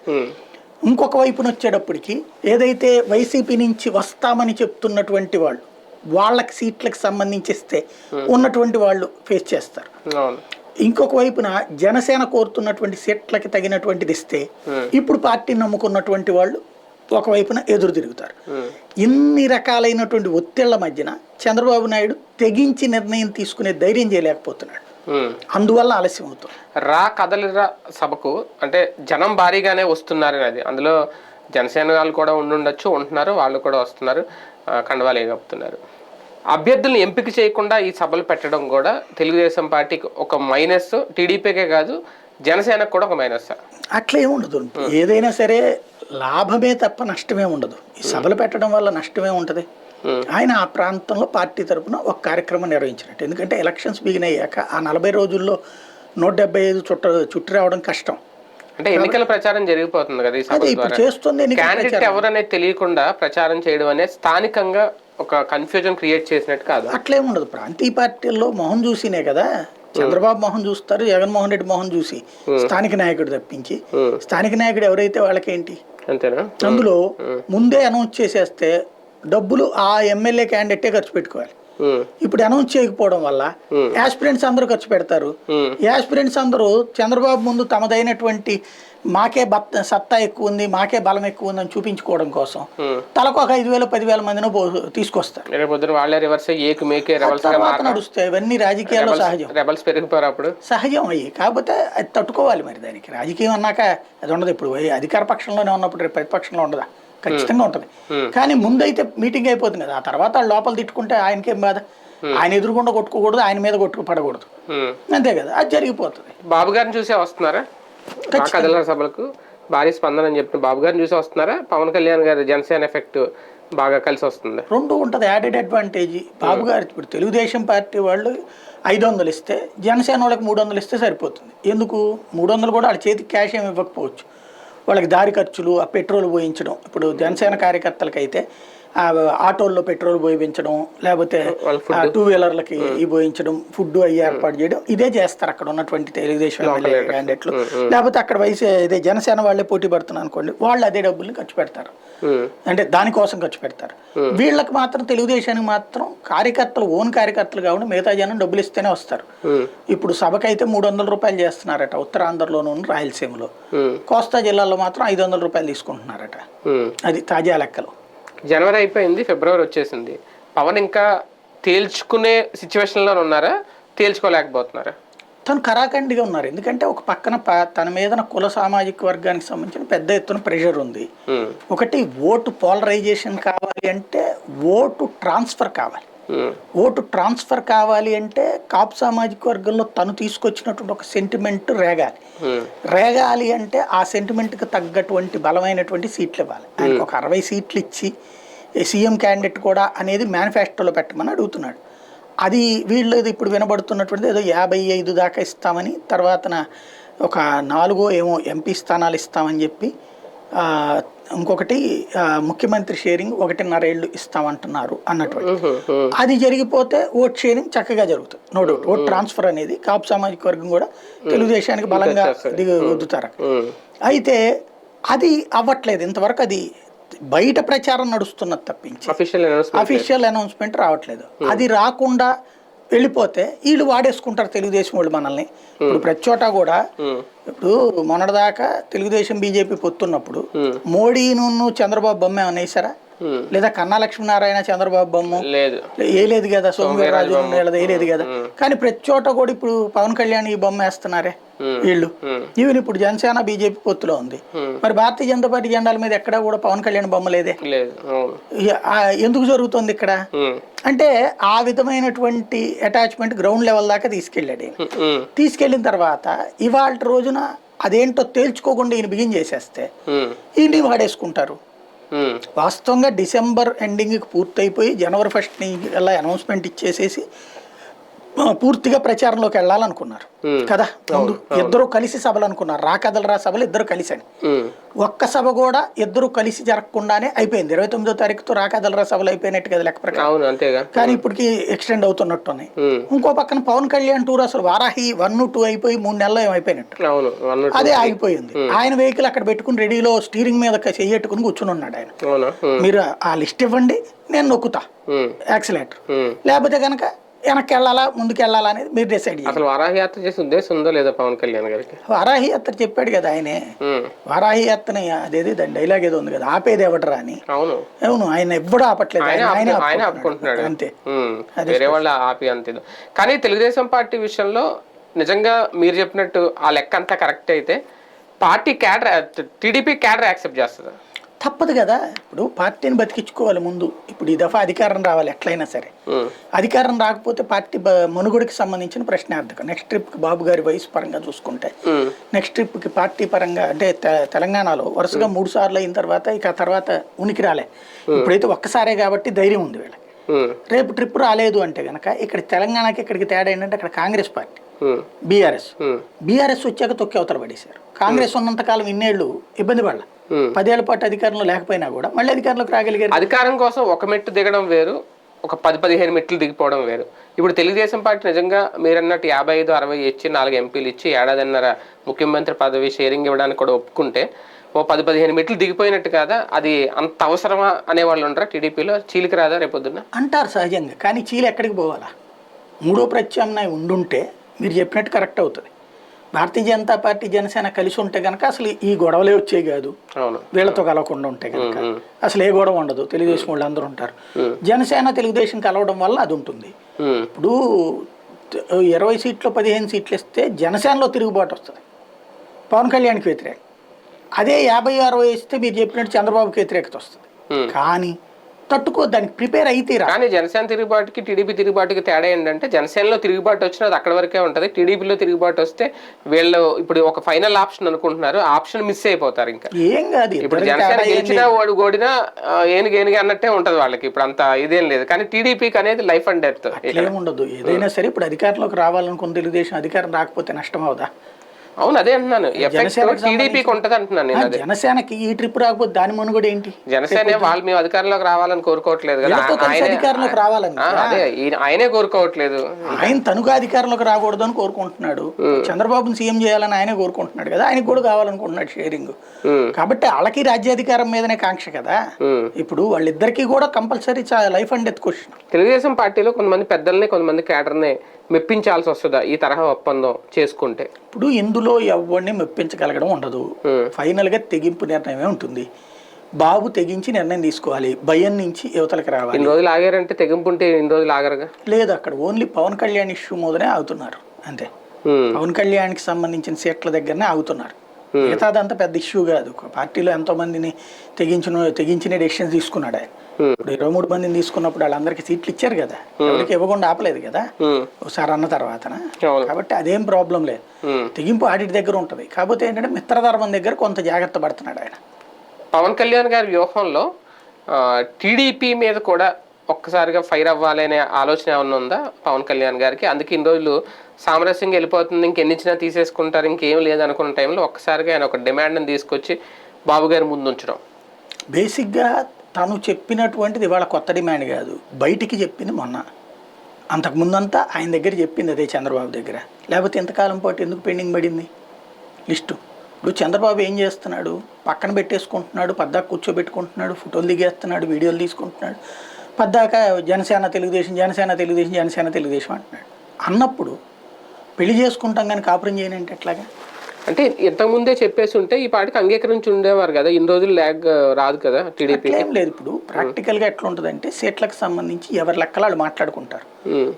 S2: ఇంకొక వైపున వచ్చేటప్పటికి ఏదైతే వైసీపీ నుంచి వస్తామని చెప్తున్నటువంటి వాళ్ళు వాళ్ళకి సీట్లకు సంబంధించిస్తే ఉన్నటువంటి వాళ్ళు ఫేస్ చేస్తారు. ఇంకొక వైపున జనసేన కోరుతున్నటువంటి సీట్లకి తగినటువంటిది ఇస్తే ఇప్పుడు పార్టీని నమ్ముకున్నటువంటి వాళ్ళు ఒకవైపున ఎదురు తిరుగుతారు. ఇన్ని రకాలైనటువంటి ఒత్తిళ్ల మధ్యన చంద్రబాబు నాయుడు తెగించి నిర్ణయం తీసుకునే ధైర్యం చేయలేకపోతున్నాడు. అందువల్ల ఆలస్యం అవుతుంది.
S1: కదలిరా సభకు అంటే జనం భారీగానే వస్తున్నారు. అది అందులో జనసేన వాళ్ళు కూడా ఉండుండొచ్చు, ఉంటున్నారు, వాళ్ళు కూడా వస్తున్నారు, కండవాలు కప్పుతున్నారు. అభ్యర్థులను ఎంపిక చేయకుండా ఈ సభలు పెట్టడం కూడా తెలుగుదేశం పార్టీకి ఒక మైనస్, టీడీపీకే కాదు జనసేనకు కూడా ఒక మైనస్.
S2: అట్లా ఏముండదు, ఏదైనా సరే లాభమే తప్ప నష్టమే ఉండదు. ఈ సభలు పెట్టడం వల్ల నష్టమే ఉంటుంది. ఆయన ఆ ప్రాంతంలో పార్టీ తరఫున ఒక కార్యక్రమం నిర్వహించినట్టు. ఎందుకంటే ఎలక్షన్స్ బిగిన్ అయ్యాక ఆ 40 రోజుల్లో 175 చుట్టూ రావడం కష్టం.
S1: అంటే ఎన్నికల ప్రచారం జరిగిపోతుంది కదా ఈ సభ ద్వారా. క్యాండిడేట్ ఎవరనేది తెలియకుండా ప్రచారం చేయడం అనేది స్థానికంగా ఒక కన్ఫ్యూజన్ క్రియేట్ చేసినట్టు కాదు.
S2: అట్లేం ఉండదు. ప్రాంతీయ పార్టీల్లో మొహం చూసినే కదా, చంద్రబాబు మొహం చూస్తారు, జగన్మోహన్ రెడ్డి మొహం చూసి స్థానిక నాయకుడు తప్పించి స్థానిక నాయకుడు ఎవరైతే వాళ్ళకేంటి.
S1: అంతేనా? అందులో
S2: ముందే అనౌన్స్ చేసేస్తే డబ్బులు ఆ ఎమ్మెల్యే క్యాండిడేటే ఖర్చు పెట్టుకోవాలి. ఇప్పుడు అనౌన్స్ చేయకపోవడం వల్ల యాస్పిరెంట్స్ అందరూ ఖర్చు పెడతారు. యాస్పిరెంట్స్ అందరూ చంద్రబాబు ముందు తమదైనటువంటి మాకే సత్తా ఎక్కువ ఉంది, మాకే బలం ఎక్కువ ఉంది అని చూపించుకోవడం కోసం తలకు ఒక 5,000-10,000 మందిని తీసుకొస్తారు. నడుస్తాయి ఇవన్నీ రాజకీయాల్లో సహజం అయ్యి. కాకపోతే అది తట్టుకోవాలి. మరి దానికి రాజకీయం అన్నాక అది ఉండదు. ఇప్పుడు అధికార పక్షంలోనే ఉన్నప్పుడు రేపు ప్రతిపక్షంలో ఉండదా? ఖచ్చితంగా ఉంటుంది. కానీ ముందైతే మీటింగ్ అయిపోతుంది కదా, ఆ తర్వాత వాళ్ళు లోపల తిట్టుకుంటే ఆయనకేం బాధ? ఆయన ఎదురుకుండా కొట్టుకోకూడదు, ఆయన మీద పడకూడదు, అంతే కదా, అది జరిగిపోతుంది.
S1: బాబు గారిని చూసే వస్తున్నారా కదల సభలకు? భారీ స్పందన అని చెప్పిన బాబు గారిని చూసి వస్తున్నారా? పవన్ కళ్యాణ్ గారి జనసేన ఎఫెక్ట్ బాగా కలిసి వస్తుంది.
S2: రెండు ఉంటుంది యాడెడ్ అడ్వాంటేజ్. బాబు గారు ఇప్పుడు తెలుగుదేశం పార్టీ వాళ్ళు 500 ఇస్తే జనసేన వాళ్ళకి 300 ఇస్తే సరిపోతుంది. ఎందుకు 300 కూడా వాళ్ళ చేతికి క్యాష్ ఏమి ఇవ్వకపోవచ్చు, వాళ్ళకి దారి ఖర్చులు, ఆ పెట్రోల్ పోయించడం. ఇప్పుడు జనసేన కార్యకర్తలకైతే ఆటోల్లో పెట్రోల్ పోయించడం, లేకపోతే 2 వీలర్లకి పోయించడం, ఫుడ్ అవి ఏర్పాటు చేయడం, ఇదే చేస్తారు అక్కడ ఉన్నటువంటి తెలుగుదేశం ఎమ్మెల్యే క్యాండిడేట్లు. లేకపోతే అక్కడ ఇదే జనసేన వాళ్ళే పోటీ పడుతున్నారు అనుకోండి, వాళ్ళు అదే డబ్బుల్ని ఖర్చు పెడతారు, అంటే దానికోసం ఖర్చు పెడతారు. వీళ్ళకి మాత్రం తెలుగుదేశానికి మాత్రం కార్యకర్తలు ఓన్ కార్యకర్తలు కాకుండా మిగతా జనం డబ్బులు ఇస్తేనే వస్తారు. ఇప్పుడు సభకైతే 300 రూపాయలు చేస్తున్నారట ఉత్తరాంధ్రలోను, రాయలసీమలో. కోస్తా జిల్లాలో మాత్రం 500 రూపాయలు తీసుకుంటున్నారట. అది తాజా లెక్కలు.
S1: జనవరి అయిపోయింది, ఫిబ్రవరి వచ్చేసింది. పవన్ ఇంకా తేల్చుకునే సిచ్యువేషన్లో ఉన్నారా, తేల్చుకోలేకపోతున్నారా?
S2: తను కరాఖండిగా ఉన్నారు. ఎందుకంటే ఒక పక్కన తన మీద కుల సామాజిక వర్గానికి సంబంధించిన పెద్ద ఎత్తున ప్రెషర్ ఉంది. ఒకటి ఓటు పోలరైజేషన్ కావాలి అంటే ఓటు ట్రాన్స్ఫర్ కావాలి. ఓటు ట్రాన్స్ఫర్ కావాలి అంటే కాపు సామాజిక వర్గంలో తను తీసుకొచ్చినటువంటి ఒక సెంటిమెంట్ రేగాలి అంటే ఆ సెంటిమెంట్కి తగ్గటువంటి బలమైనటువంటి సీట్లు ఇవ్వాలి. ఆయనకు ఒక 60 సీట్లు ఇచ్చి సీఎం క్యాండిడేట్ కూడా అనేది మేనిఫెస్టోలో పెట్టమని అడుగుతున్నాడు. అది వీళ్ళది ఇప్పుడు వినబడుతున్నటువంటిది ఏదో 55 దాకా ఇస్తామని, తర్వాత ఒక 4 ఏమో ఎంపీ స్థానాలు ఇస్తామని చెప్పి, ఇంకొకటి ముఖ్యమంత్రి షేరింగ్ 1.5 ఏళ్ళు ఇస్తామంటున్నారు అన్నటువంటి. అది జరిగిపోతే ఓట్ షేరింగ్ చక్కగా జరుగుతుంది, నో డౌట్. ఓట్ ట్రాన్స్ఫర్ అనేది కాపు సామాజిక వర్గం కూడా తెలుగుదేశానికి బలంగా దిగుతారు. అయితే అది అవ్వట్లేదు ఇంతవరకు. అది బయట ప్రచారం నడుస్తున్నది తప్పించి అఫీషియల్ అనౌన్స్మెంట్ రావట్లేదు. అది రాకుండా వెళ్ళిపోతే వీళ్ళు వాడేసుకుంటారు తెలుగుదేశం వాళ్ళు మనల్ని. ఇప్పుడు ప్రతి చోట కూడా ఇప్పుడు మొన్నటిదాకా తెలుగుదేశం బీజేపీ పొత్తున్నప్పుడు మోడీను చంద్రబాబు బొమ్మ ఏమన్నా వేసారా? లేదా కన్నా లక్ష్మీనారాయణ చంద్రబాబు బొమ్మ వేయలేదు కదా, సోమవీర్రాజు వేయలేదు కదా. కానీ ప్రతి చోట కూడా ఇప్పుడు పవన్ కళ్యాణ్ ఈ బొమ్మ వేస్తున్నారే వీళ్ళు. ఈవెన్ ఇప్పుడు జనసేన బీజేపీ పొత్తులో ఉంది, మరి భారతీయ జనతా పార్టీ జెండాల మీద ఎక్కడా కూడా పవన్ కళ్యాణ్ బొమ్మ లేదే. ఎందుకు జరుగుతుంది ఇక్కడ అంటే ఆ విధమైనటువంటి అటాచ్మెంట్ గ్రౌండ్ లెవెల్ దాకా తీసుకెళ్ళాడు. తీసుకెళ్ళిన తర్వాత ఇవాళ రోజున అదేంటో తేల్చుకోకుండా ఈయన బిగిన్ చేసేస్తే ఈయన్ని వాడేసుకుంటారు. వాస్తవంగా డిసెంబర్ ఎండింగ్కి పూర్తయిపోయి జనవరి 1 అలా అనౌన్స్మెంట్ ఇచ్చేసేసి పూర్తిగా ప్రచారంలోకి వెళ్ళాలనుకున్నారు కదా. ముందు ఇద్దరు కలిసి సభలు అనుకున్నారు, రాకదలరా సభలు ఇద్దరు కలిసి అని. ఒక్క సభ కూడా ఇద్దరు కలిసి జరగకుండానే అయిపోయింది. 29వ తారీఖుతో రాకదలరా సభలు అయిపోయినట్టు కదా లెక్క ప్రకారం. కానీ ఇప్పటికి ఎక్స్టెండ్ అవుతున్నట్టున్నాయి. ఇంకో పక్కన పవన్ కళ్యాణ్ టూర్ అసలు వారాహి 1, 2 అయిపోయి 3 నెలల్లో ఏమైపోయినట్టు అదే ఆగిపోయింది. ఆయన వెహికల్ అక్కడ పెట్టుకుని రెడీలో స్టీరింగ్ మీద చెయ్యట్టుకుని కూర్చుని ఉన్నాడు ఆయన. మీరు ఆ లిస్ట్ ఇవ్వండి, నేను నొక్కుతా యాక్సిలేటర్, లేకపోతే కనుక వెనక్కి వెళ్ళాలా ముందుకు వెళ్ళాలా అనేది మీరు డిసైడ్ చేయాలి.
S1: అసలు వారాహి యాత్ర చేసే ఉద్దేశం ఉందో లేదా పవన్ కళ్యాణ్ గారికి?
S2: వారాహి యాత్ర చెప్పాడు కదా ఆయనే. వారాహి యాత్రని అదేది దాని డైలాగ్ ఏదో ఉంది కదా, ఆపేది ఎవడరా అని. అవును, ఆయన ఎవ్వడూ ఆపట్లేదు, ఆయన ఆపుకుంటున్నాడు
S1: అంతే, వేరే వాళ్ళు ఆపి అంతే. కానీ తెలుగుదేశం పార్టీ విషయంలో నిజంగా మీరు చెప్పినట్టు ఆ లెక్క అంతా కరెక్ట్ అయితే party cadre, TDP cadre accept చేస్తుందా?
S2: తప్పదు కదా. ఇప్పుడు పార్టీని బతికించుకోవాలి ముందు. ఇప్పుడు ఈ దఫా అధికారం రావాలి ఎట్లయినా సరే. అధికారం రాకపోతే పార్టీ మనుగడకి సంబంధించిన ప్రశ్నార్థకం. నెక్స్ట్ ట్రిప్కి బాబు గారి వయసు పరంగా చూసుకుంటే నెక్స్ట్ ట్రిప్కి పార్టీ పరంగా అంటే తెలంగాణలో వరుసగా 3 సార్లు అయిన తర్వాత ఇక తర్వాత ఉనికి రాలే. ఇప్పుడైతే ఒక్కసారే కాబట్టి ధైర్యం ఉంది వీళ్ళకి. రేపు ట్రిప్ రాలేదు అంటే కనుక ఇక్కడ తెలంగాణకి ఇక్కడికి తేడా ఏంటంటే అక్కడ కాంగ్రెస్ పార్టీ, బీఆర్ఎస్ వచ్చాక తొక్కి అవతల పడేశారు. కాంగ్రెస్ ఉన్నంతకాలం ఇన్నేళ్లు ఇబ్బంది పడాల, 10 ఏళ్ల పాటు అధికారంలో లేకపోయినా కూడా మళ్ళీ అధికారంలోకి రాగలిగారు.
S1: అధికారం కోసం ఒక మెట్టు దిగడం వేరు, ఒక 10-15 మెట్లు దిగిపోవడం వేరు. ఇప్పుడు తెలుగుదేశం పార్టీ నిజంగా మీరన్నట్టు 55-60 ఇచ్చి 4 ఎంపీలు ఇచ్చి 1.5 ముఖ్యమంత్రి పదవి షేరింగ్ ఇవ్వడానికి కూడా ఒప్పుకుంటే ఓ 10-15 మెట్లు దిగిపోయినట్టు కాదా? అది అంత అవసరమా అనేవాళ్ళు ఉంటారా టీడీపీలో? చీలికి రాదా రేపొద్దున
S2: అంటారు సహజంగా. కానీ చీలి ఎక్కడికి పోవాలా? 3వ ప్రత్యామ్నాయం ఉండుంటే మీరు చెప్పినట్టు కరెక్ట్ అవుతుంది. భారతీయ జనతా పార్టీ జనసేన కలిసి ఉంటే కనుక అసలు ఈ గొడవలే వచ్చేవి కాదు. వీళ్ళతో కలవకుండా ఉంటే కనుక అసలు ఏ గొడవ ఉండదు, తెలుగుదేశం వాళ్ళు అందరూ ఉంటారు. జనసేన తెలుగుదేశం కలవడం వల్ల అది ఉంటుంది. ఇప్పుడు 20 సీట్లు 15 సీట్లు ఇస్తే జనసేనలో తిరుగుబాటు వస్తుంది, పవన్ కళ్యాణ్కి వ్యతిరేకం. అదే 50-60 ఇస్తే మీరు చెప్పినట్టు చంద్రబాబుకి వ్యతిరేకత వస్తుంది. కానీ దానికి ప్రిపేర్ అయితే
S1: కానీ జనసేన తిరుగుబాటుకి టీడీపీ తిరుగుబాటుకి తేడా ఏంటంటే జనసేనలో తిరుగుబాటు వచ్చినా అది అక్కడ వరకే ఉంటుంది, టీడీపీలో తిరుగుబాటు వస్తే వీళ్ళు ఇప్పుడు ఒక ఫైనల్ ఆప్షన్ అనుకుంటున్నారు, ఆప్షన్ మిస్ అయిపోతారు. ఇంకా
S2: ఏం కాదు,
S1: ఇప్పుడు జనసేన గెలిచినా ఓడినా ఏనుగేనుగా అన్నట్టే ఉంటది వాళ్ళకి, ఇప్పుడు అంత ఇదేం లేదు. కానీ టీడీపీకి అనేది లైఫ్ అండ్ డెత్
S2: ఏముండదు. ఏదైనా సరే ఇప్పుడు అధికారంలోకి రావాలనుకున్న తెలుగుదేశం అధికారం రాకపోతే నష్టం అవుదా?
S1: అవును, అదే అంటున్నాను, టీడీపీకి ఉంటది అంటున్నాను నేను.
S2: జనసేనకి ఈ ట్రిప్ రాకపోతే దాని మనుగడ ఏంటి?
S1: జనసేన వాళ్ళు మేము అధికారంలోకి రావాలని కోరుకోవట్లేదు కదా,
S2: అధికారంలోకి రావాలని
S1: అదే ఆయనే కోరుకోవట్లేదు,
S2: ఆయన తనుగా అధికారంలోకి రాకూడదు అని కోరుకుంటున్నాడు. చంద్రబాబుని సీఎం చేయాలని ఆయనే కోరుకుంటున్నాడు కదా, ఆయనకు కూడా కావాలనుకుంటున్నాడు షేరింగ్. కాబట్టి వాళ్ళకి రాజ్యాధికారం మీదనే కాంక్ష కదా. ఇప్పుడు వాళ్ళిద్దరికీ కూడా compulsory life and death question.
S1: Telugu Desam పార్టీలో కొంతమంది పెద్దల్ని కొంతమంది క్యాడర్ని మెప్పించాల్సి వస్తుందా ఈ తరహా ఒప్పందం చేసుకుంటే?
S2: ఇప్పుడు ఇందులో ఎవరిని మెప్పించగలగడం ఉండదు, ఫైనల్ గా తెగింపు నిర్ణయమే ఉంటుంది. బాబు తెగించి నిర్ణయం తీసుకోవాలి, భయం నుంచి యువతలకు రావాలి.
S1: ఇన్ని రోజులు ఆగారంటే తెగింపు ఉంటే ఇన్ని రోజులు ఆగరుగా.
S2: లేదు, అక్కడ ఓన్లీ పవన్ కళ్యాణ్ ఇష్యూ మీదనే ఆగుతున్నారు అంతే. పవన్ కళ్యాణ్కి సంబంధించిన సీట్ల దగ్గరనే ఆగుతున్నారు, మిగతాదంతా పెద్ద ఇష్యూ కాదు. పార్టీలో ఎంతో మందిని తెగించిన డెసిషన్స్ తీసుకున్నాడు ఆయన. ఇప్పుడు 23 మందిని తీసుకున్నప్పుడు వాళ్ళందరికీ సీట్లు ఇచ్చారు కదా, ఎవరికి ఇవ్వకుండా ఆపలేదు కదా ఒకసారి అన్న తర్వాత. కాబట్టి అదేం ప్రాబ్లం లేదు, తెగింపు ఆడిట్ దగ్గర ఉంటది. కాకపోతే ఏంటంటే మిత్రధర్మం దగ్గర కొంత జాగ్రత్త పడుతున్నాడు ఆయన.
S1: పవన్ కళ్యాణ్ గారి వ్యూహంలో టీడీపీ మీద కూడా ఒక్కసారిగా ఫైర్ అవ్వాలి అనే ఆలోచన ఏమన్నా ఉందా పవన్ కళ్యాణ్ గారికి? అందుకే ఇన్ని రోజులు సామరస్యంగా వెళ్ళిపోతుంది, ఇంకెన్నిచ్చినా తీసేసుకుంటారు, ఇంకేం లేదు అనుకున్న టైంలో ఒక్కసారిగా ఆయన ఒక డిమాండ్ని తీసుకొచ్చి బాబు గారి ముందు ఉంచడం.
S2: బేసిక్గా తను చెప్పినటువంటిది ఇవాళ కొత్త డిమాండ్ కాదు, బయటికి చెప్పింది మొన్న. అంతకుముందంతా ఆయన దగ్గర చెప్పింది అదే చంద్రబాబు దగ్గర, లేకపోతే ఎంతకాలం పాటు ఎందుకు పెండింగ్ పడింది లిస్టు? ఇప్పుడు చంద్రబాబు ఏం చేస్తున్నాడు, పక్కన పెట్టేసుకుంటున్నాడు, పద్దాక కూర్చోబెట్టుకుంటున్నాడు, ఫోటోలు దిగేస్తున్నాడు, వీడియోలు తీసుకుంటున్నాడు, పద్దాక జనసేన తెలుగుదేశం జనసేన తెలుగుదేశం జనసేన తెలుగుదేశం అంటున్నాడు. అన్నప్పుడు పెళ్లి చేసుకుంటాం కానీ కాపురం చేయనంటే ఎట్లాగా?
S1: అంటే ఇంతకుముందే చెప్పేసి ఉంటే ఈ పాటికి అంగీకరించి ఉండేవారు కదా, ఇన్ని రోజులు ల్యాగ్ రాదు కదా టీడీపీ.
S2: ఏం లేదు, ఇప్పుడు ప్రాక్టికల్గా ఎట్లా ఉంటుందంటే సీట్లకు సంబంధించి ఎవరి లెక్కలు వాళ్ళు మాట్లాడుకుంటారు.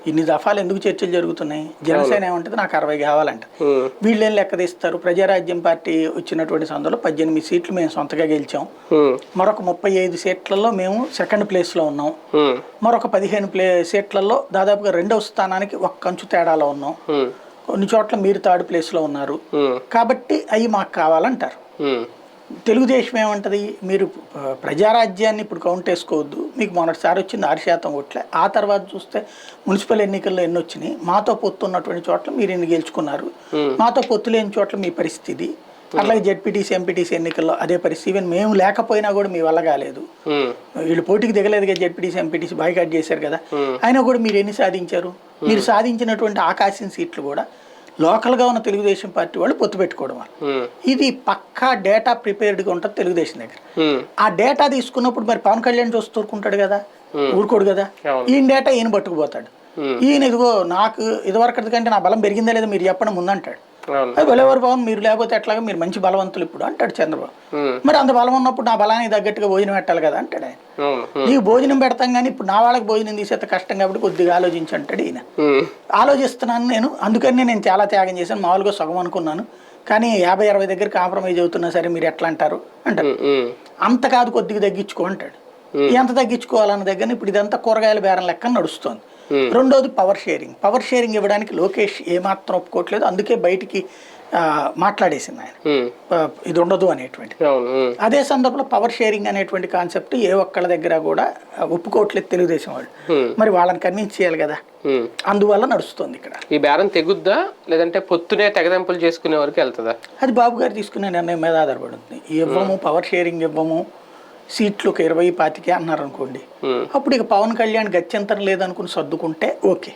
S2: ఇన్ని దఫాలు ఎందుకు చర్చలు జరుగుతున్నాయి? జనసేన ఏమంటుంది, నాకు 60 కావాలంట. వీళ్ళేం లెక్క తీస్తారు? ప్రజారాజ్యం పార్టీ వచ్చినటువంటి సందర్భంలో 18 సీట్లు మేము సొంతగా గెలిచాం, మరొక 35 సీట్లలో మేము సెకండ్ ప్లేస్లో ఉన్నాం, మరొక 15 సీట్లలో దాదాపుగా 2వ స్థానానికి ఒక కంచు తేడాలో ఉన్నాం, కొన్ని చోట్ల మీరు 3rd ప్లేస్లో ఉన్నారు, కాబట్టి అవి మాకు కావాలంటారు. తెలుగుదేశం ఏమంటది, మీరు ప్రజారాజ్యాన్ని ఇప్పుడు కౌంట్ వేసుకోవద్దు, మీకు మొదటిసారి వచ్చింది 6% ఓట్లే, ఆ తర్వాత చూస్తే మున్సిపల్ ఎన్నికల్లో ఎన్ని వచ్చినాయి, మాతో పొత్తు ఉన్నటువంటి చోట్ల మీరు ఎన్ని గెలుచుకున్నారు, మాతో పొత్తు లేని చోట్ల మీ పరిస్థితి, అట్లాగే జెడ్పీటీసీ ఎంపీటీసీ ఎన్నికల్లో అదే పరిస్థితి, ఈవెన్ మేము లేకపోయినా కూడా మీ వల్ల కాలేదు, వీళ్ళు పోటీకి దిగలేదు కదా, జెడ్పీటీసీ ఎంపీటీసీ బాయ్కాట్ చేశారు కదా, అయినా కూడా మీరు ఎన్ని సాధించారు? మీరు సాధించినటువంటి ఆకాశం సీట్లు కూడా లోకల్గా ఉన్న తెలుగుదేశం పార్టీ వాళ్ళు పొత్తు పెట్టుకోవడం వల్ల. ఇది పక్కా డేటా ప్రిపేర్డ్గా ఉంటుంది తెలుగుదేశం దగ్గర. ఆ డేటా తీసుకున్నప్పుడు మరి పవన్ కళ్యాణ్ చూస్తూ ఊరుకుంటాడు కదా, ఊరుకోడు కదా, ఈయన డేటా ఈయన పట్టుకుపోతాడు. ఈయన ఇదిగో నాకు ఇదివరకటి కంటే నా బలం పెరిగిందా లేదా మీరు చెప్పండి ముందంటాడు. బలెవరు పవన్ మీరు లేకపోతే ఎట్లాగా, మీరు మంచి బలవంతులు ఇప్పుడు అంటాడు చంద్రబాబు. మరి అంత బలం ఉన్నప్పుడు నా బలానికి తగ్గట్టుగా భోజనం పెట్టాలి కదా అంటాడు ఆయన. నీకు భోజనం పెడతాం కానీ ఇప్పుడు నా వాళ్ళకి భోజనం తీసేంత కష్టం కాబట్టి కొద్దిగా ఆలోచించి అంటాడు ఈయన. ఆలోచిస్తున్నాను నేను, అందుకని నేను చాలా త్యాగం చేశాను, మామూలుగా సగం అనుకున్నాను, కానీ 50-60 దగ్గర కాంప్రమైజ్ అవుతున్నా సరే మీరు ఎట్లా అంటారు అంటారు. అంత కాదు కొద్దిగా తగ్గించుకో అంటాడు. ఎంత తగ్గించుకోవాలన్న దగ్గర ఇప్పుడు ఇదంతా కూరగాయల బేరం లెక్క నడుస్తుంది. రెండోది పవర్ షేరింగ్ ఇవ్వడానికి లోకేష్ ఏమాత్రం ఒప్పుకోవట్లేదు, అందుకే బయటికి మాట్లాడేసింది ఆయన ఇది ఉండదు అనేటువంటి. అదే సందర్భంలో పవర్ షేరింగ్ అనేటువంటి కాన్సెప్ట్ ఏ ఒక్కళ్ళ దగ్గర కూడా ఒప్పుకోవట్లేదు తెలుగుదేశం వాళ్ళు, మరి వాళ్ళని కన్విన్స్ చేయాలి కదా, అందువల్ల నడుస్తుంది ఇక్కడ.
S1: ఈ బేరం తెగుద్దా లేదంటే పొత్తునే తెగదెంపులు చేసుకునే వరకు వెళ్తుందా?
S2: అది బాబు గారు తీసుకునే నిర్ణయం మీద ఆధారపడుతుంది. ఇవ్వము పవర్ షేరింగ్ ఇవ్వము, సీట్లు ఒక 20-25 అన్నారు అనుకోండి, అప్పుడు ఇక పవన్ కళ్యాణ్ గత్యంతరం లేదనుకుని సర్దుకుంటే ఓకే,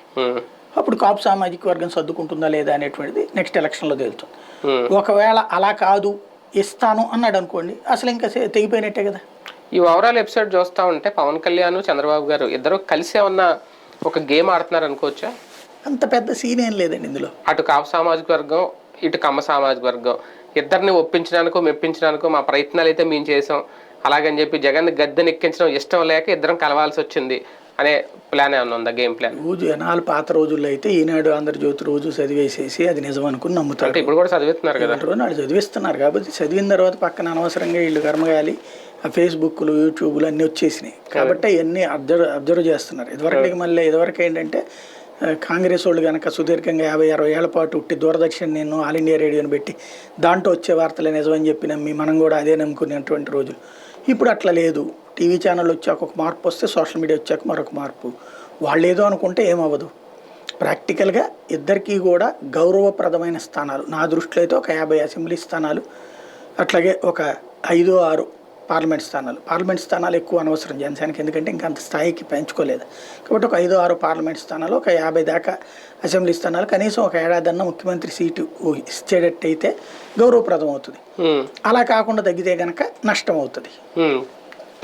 S2: అప్పుడు కాపు సామాజిక వర్గం సర్దుకుంటుందా లేదా అనేటువంటిది నెక్స్ట్ ఎలక్షన్లో తేలుతుంది. ఒకవేళ అలా కాదు ఇస్తాను అన్నాడు అనుకోండి, అసలు ఇంకా తెగిపోయినట్టే కదా.
S1: ఈ ఓవరాల్ ఎపిసోడ్ చూస్తూ ఉంటే పవన్ కళ్యాణ్ చంద్రబాబు గారు ఇద్దరు కలిసే ఉన్న ఒక గేమ్ ఆడుతున్నారు అనుకోవచ్చా?
S2: అంత పెద్ద సీన్ ఏం లేదండి ఇందులో.
S1: అటు కాపు సామాజిక వర్గం ఇటు కమ్మ సామాజిక వర్గం ఇద్దరిని ఒప్పించడానికో మెప్పించడానికో మా ప్రయత్నాలు అయితే మేము చేసాం, అలాగని చెప్పి జగన్ గద్దెనెక్కించడం ఇష్టం లేక ఇద్దరం కలవాల్సి వచ్చింది అనే ప్లాన్ ఏమన్నా ఉందా, గేమ్ ప్లాన్?
S2: రోజు జనాలు పాత రోజుల్లో అయితే ఈనాడు ఆంధ్రజ్యోతి రోజు చదివేసేసి అది నిజం అనుకుని నమ్ముతారు.
S1: ఇప్పుడు కూడా చదివిస్తున్నారు కదా,
S2: వాళ్ళు చదివిస్తున్నారు కాబట్టి చదివిన తర్వాత పక్కన అనవసరంగా వీళ్ళు కర్మగాలి ఆ ఫేస్బుక్లు యూట్యూబ్లు అన్నీ వచ్చేసినాయి కాబట్టి అవన్నీ అబ్జర్వ్ చేస్తున్నారు. ఇదివరకు ఏంటంటే కాంగ్రెస్ వాళ్ళు కనుక సుదీర్ఘంగా 50-60 ఏళ్ల పాటు ఉట్టి దూరదర్శన్ నేను ఆల్ ఇండియా రేడియోని పెట్టి దాంట్లో వచ్చే వార్తలే నిజమని చెప్పి నమ్మి మనం కూడా అదే నమ్ముకునేటువంటి రోజులు. ఇప్పుడు అట్లా లేదు. టీవీ ఛానల్ వచ్చాక ఒక మార్పు వస్తే సోషల్ మీడియా వచ్చాక మరొక మార్పు. వాళ్ళు ఏదో అనుకుంటే ఏమవ్వదు. ప్రాక్టికల్గా ఇద్దరికీ కూడా గౌరవప్రదమైన స్థానాలు, నా దృష్టిలో అయితే ఒక 50 అసెంబ్లీ స్థానాలు, అట్లాగే ఒక 5-6 పార్లమెంట్ స్థానాలు ఎక్కువ అనవసరం జనసేనకి, ఎందుకంటే ఇంకా అంత స్థాయికి పెంచుకోలేదు కాబట్టి ఒక 5-6 పార్లమెంట్ స్థానాలు, ఒక 50 దాకా అసెంబ్లీ స్థానాలు, కనీసం ఒక ఏడాదన్న ముఖ్యమంత్రి సీటు ఇచ్చేటట్టయితే గౌరవప్రదం అవుతుంది. అలా కాకుండా తగ్గితే గనక నష్టం అవుతుంది.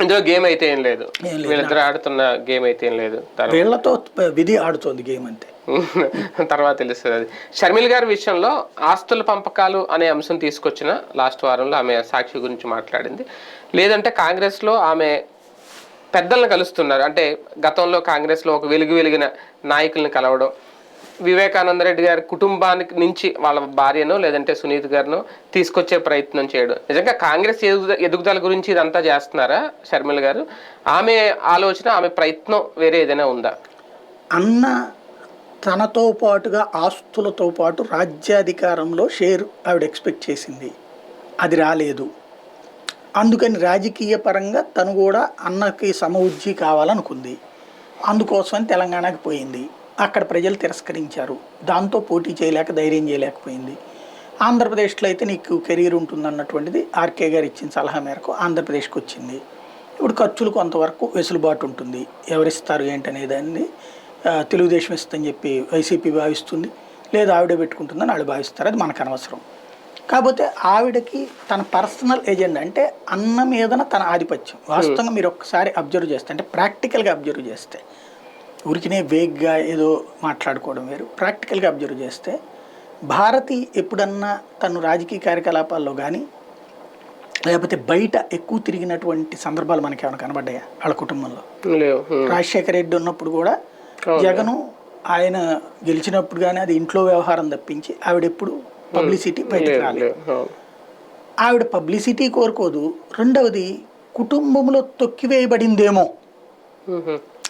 S1: ఇందులో గేమ్ అయితే ఏం లేదు, వీళ్ళిద్దరు ఆడుతున్న గేమ్ అయితే ఏం లేదు,
S2: వీళ్ళతో విధి ఆడుతోంది గేమ్ అంతే.
S1: తర్వాత తెలుస్తుంది అది. షర్మిల గారి విషయంలో ఆస్తుల పంపకాలు అనే అంశం తీసుకొచ్చిన లాస్ట్ వారంలో ఆమె సాక్షి గురించి మాట్లాడింది. లేదంటే కాంగ్రెస్లో ఆమె పెద్దలను కలుస్తున్నారు, అంటే గతంలో కాంగ్రెస్లో ఒక వెలిగిన నాయకుల్ని కలవడం, వివేకానంద రెడ్డి గారి కుటుంబానికి నుంచి వాళ్ళ భార్యను లేదంటే సునీత గారిను తీసుకొచ్చే ప్రయత్నం చేయడం. నిజంగా కాంగ్రెస్ ఎదుగుదల గురించి ఇదంతా చేస్తున్నారా షర్మిల గారు? ఆమె ఆలోచన, ఆమె ప్రయత్నం వేరే ఏదైనా ఉందా?
S2: అన్న తనతో పాటుగా ఆస్తులతో పాటు రాజ్యాధికారంలో షేర్ ఆవిడ ఎక్స్పెక్ట్ చేసింది, అది రాలేదు. అందుకని రాజకీయ పరంగా తను కూడా అన్నకి సమఉజ్జి కావాలనుకుంది. అందుకోసమని తెలంగాణకి పోయింది. అక్కడ ప్రజలు తిరస్కరించారు. దాంతో పోటీ చేయలేక ధైర్యం చేయలేకపోయింది. ఆంధ్రప్రదేశ్లో అయితే నీకు కెరీర్ ఉంటుందన్నటువంటిది ఆర్కే గారు ఇచ్చిన సలహా మేరకు ఆంధ్రప్రదేశ్కి వచ్చింది. ఇప్పుడు ఖర్చులు కొంతవరకు వెసులుబాటు ఉంటుంది. ఎవరిస్తారు ఏంటనేదాన్ని తెలుగుదేశం ఇస్తుందని చెప్పి వైసీపీ భావిస్తుంది, లేదా ఆవిడే పెట్టుకుంటుందని వాళ్ళు భావిస్తారు. అది మనకు అనవసరం. కాకపోతే ఆవిడకి తన పర్సనల్ ఎజెండా అంటే అన్న మీదన తన ఆధిపత్యం. వాస్తవంగా మీరు ఒక్కసారి అబ్జర్వ్ చేస్తే, అంటే ప్రాక్టికల్గా అబ్జర్వ్ చేస్తే, ఊరికినే వేగ్గా ఏదో మాట్లాడుకోవడం వేరు. ప్రాక్టికల్గా అబ్జర్వ్ చేస్తే భారతి ఎప్పుడన్నా తను రాజకీయ కార్యకలాపాల్లో కానీ లేకపోతే బయట ఎక్కువ తిరిగినటువంటి సందర్భాలు మనకి ఏమైనా కనబడ్డాయా? వాళ్ళ కుటుంబంలో రాజశేఖర రెడ్డి ఉన్నప్పుడు కూడా జగను ఆయన గెలిచినప్పుడు కానీ అది ఇంట్లో వ్యవహారం తప్పించి ఆవిడ ఎప్పుడు పబ్లిసిటీ బయటకు రాలేదు. ఆవిడ పబ్లిసిటీ కోరుకోదు. రెండవది కుటుంబంలో తొక్కివేయబడిందేమో,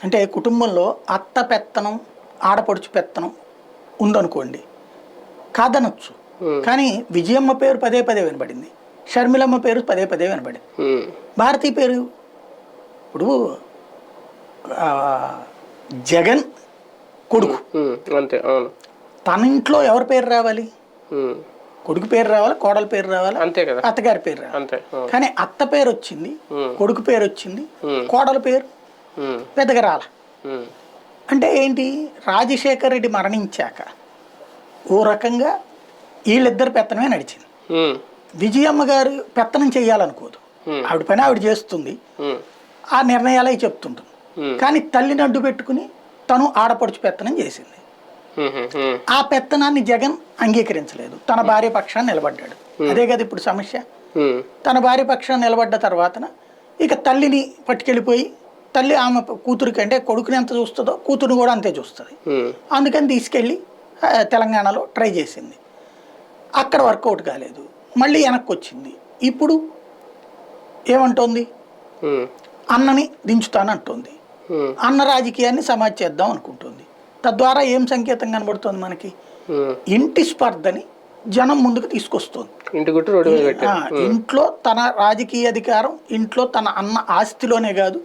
S2: అంటే కుటుంబంలో అత్త పెత్తనం ఆడపడుచు పెత్తనం ఉందనుకోండి, కాదనొచ్చు. కానీ విజయమ్మ పేరు పదే వినబడింది, షర్మిలమ్మ పేరు పదే వినబడింది, భారతీ పేరు. ఇప్పుడు జగన్ కొడుకు, తన ఇంట్లో ఎవరి పేరు రావాలి? కొడుకు పేరు రావాలి, కోడల పేరు రావాలి, అంతే కదా, అత్తగారి పేరు రావాలి. కానీ అత్త పేరు వచ్చింది, కొడుకు పేరు వచ్చింది, కోడల పేరు పెద్దగా రాల. అంటే ఏంటి? రాజశేఖర రెడ్డి మరణించాక ఓ రకంగా వీళ్ళిద్దరు పెత్తనమే నడిచింది. విజయమ్మ గారు పెత్తనం చెయ్యాలనుకోదు, ఆవిడ పని ఆవిడ చేస్తుంది, ఆ నిర్ణయాలే చెప్తుంటుంది. కానీ తల్లిని అడ్డు పెట్టుకుని తను ఆడపడుచు పెత్తనం చేసింది. ఆ పెత్తనాన్ని జగన్ అంగీకరించలేదు, తన భార్య పక్షాన్ని నిలబడ్డాడు. అదే కదా ఇప్పుడు సమస్య. తన భార్య పక్షాన్ని నిలబడ్డ తర్వాతన ఇక తల్లిని పట్టుకెళ్ళిపోయి, తల్లి ఆమె కూతురికి అంటే కొడుకుని ఎంత చూస్తుందో కూతురుని కూడా అంతే చూస్తుంది. అందుకని తీసుకెళ్ళి తెలంగాణలో ట్రై చేసింది. అక్కడ వర్కౌట్ కాలేదు, మళ్ళీ వెనక్కి వచ్చింది. ఇప్పుడు ఏమంటోంది? అన్నని దించుతానంటోంది. అన్న రాజకీయాన్ని సమాజ్ చేద్దాం అనుకుంటుంది. తద్వారా ఏం సంకేతం కనబడుతుంది మనకి? ఇంటి స్పర్ధని జనం ముందుకు తీసుకొస్తుంది. ఇంట్లో తన రాజకీయ అధికారం, ఇంట్లో తన అన్న ఆస్తిలోనే కాదు,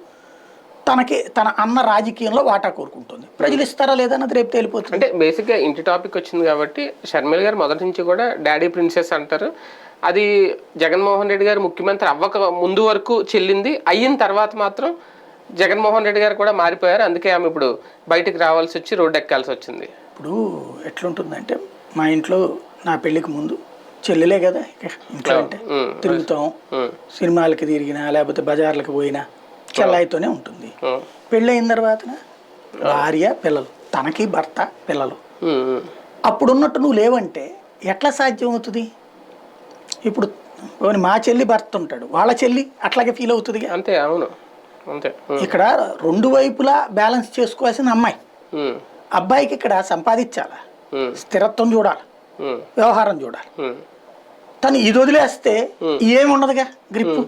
S2: తన అన్న రాజకీయంలో వాటా కోరుకుంటుంది. ప్రజలు ఇస్తారా లేదా అన్నది రేపు తేలిపోతుంది.
S1: అంటే బేసిక్గా ఇంటి టాపిక్ వచ్చింది కాబట్టి షర్మిల గారు మొదటి నుంచి కూడా డాడీ ప్రిన్సెస్ అంటారు. అది జగన్మోహన్ రెడ్డి గారు ముఖ్యమంత్రి అవ్వక ముందు వరకు చెల్లింది. అయిన తర్వాత మాత్రం జగన్మోహన్ రెడ్డి గారు కూడా మారిపోయారు. అందుకే ఆమె ఇప్పుడు బయటకు రావాల్సి వచ్చి రోడ్డు ఎక్కాల్సి వచ్చింది.
S2: ఇప్పుడు ఎట్లుంటుందంటే, మా ఇంట్లో నా పెళ్లికి ముందు చెల్లెలే కదా ఇంట్లో అంటే తిరుగుతాం, సినిమాలకి తిరిగినా లేకపోతే బజార్లకు పోయినా చెల్లాయితోనే ఉంటుంది. పెళ్ళి అయిన తర్వాత భార్య పిల్లలు, తనకి భర్త పిల్లలు. అప్పుడున్నట్టు నువ్వు లేవంటే ఎట్లా సాధ్యం అవుతుంది? ఇప్పుడు మా చెల్లి భర్త ఉంటాడు, వాళ్ళ చెల్లి అట్లాగే ఫీల్ అవుతుంది.
S1: అంతే, అవును, అంతే.
S2: ఇక్కడ రెండు వైపులా బ్యాలెన్స్ చేసుకోవాల్సిన అమ్మాయి. అబ్బాయికి ఇక్కడ సంపాదించాలా, స్థిరత్వం చూడాలి, వ్యవహారం చూడాలి. తను ఇది వదిలేస్తే ఏముండదుగా గ్రిప్పు.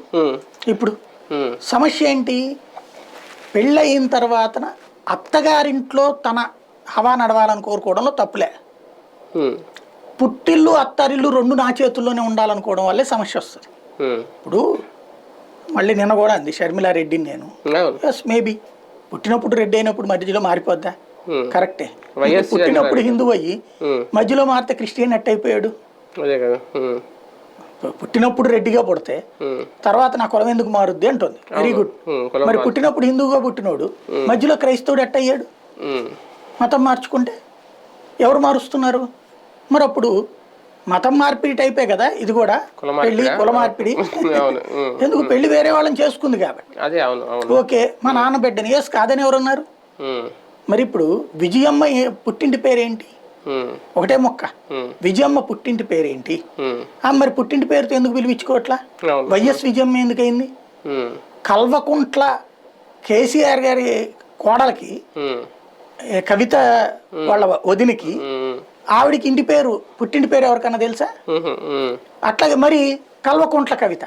S2: ఇప్పుడు సమస్య ఏంటి? పెళ్ళయిన తర్వాత అత్తగారింట్లో తన హవా నడవాలని కోరుకోవడంలో తప్పులే. పుట్టిల్లు అత్తారిల్లు రెండు నా చేతుల్లోనే ఉండాలనుకోవడం వల్లే సమస్య వస్తుంది. ఇప్పుడు మళ్ళీ నిన్న కూడా అంది షర్మిలారెడ్డిని నేను, ఎస్ మేబీ పుట్టినప్పుడు రెడ్డి అయినప్పుడు మధ్యలో మారిపోద్దా? కరెక్టే. పుట్టినప్పుడు హిందూ అయ్యి మధ్యలో మారితే క్రిస్టియన్ ఎట్ అయిపోయాడు. పుట్టినప్పుడు రెడ్డిగా పుడితే తర్వాత నా కులం ఎందుకు మారుద్ది అంటుంది. Very good. మరి పుట్టినప్పుడు హిందూగా పుట్టినోడు మధ్యలో క్రైస్తవుడు ఎట్ అయ్యాడు? మతం మార్చుకుంటే ఎవరు మారుస్తున్నారు? మరి అప్పుడు మతం మార్పిడి టైపే కదా ఇది కూడా, పెళ్లి కుల మార్పిడి. ఎందుకు? పెళ్లి వేరే వాళ్ళని చేసుకుంది కాబట్టి. ఓకే, మా నాన్న బిడ్డని ఎస్ కాదని ఎవరున్నారు? మరి ఇప్పుడు విజయమ్మ పుట్టింటి పేరేంటి? ఒకటే మొక్క. విజయమ్మ పుట్టింటి పేరేంటి? మరి పుట్టింటి పేరుతో ఎందుకు పిలిపించుకోవట్లా? వైఎస్ విజయమ్మ ఎందుకయింది? కల్వకుంట్ల కేసీఆర్ గారి కోడలకి, కవిత వాళ్ళ వదినికి, ఆవిడికి ఇంటి పేరు పుట్టింటి పేరు ఎవరికన్నా తెలుసా? అట్లాగే మరి కల్వకుంట్ల కవిత.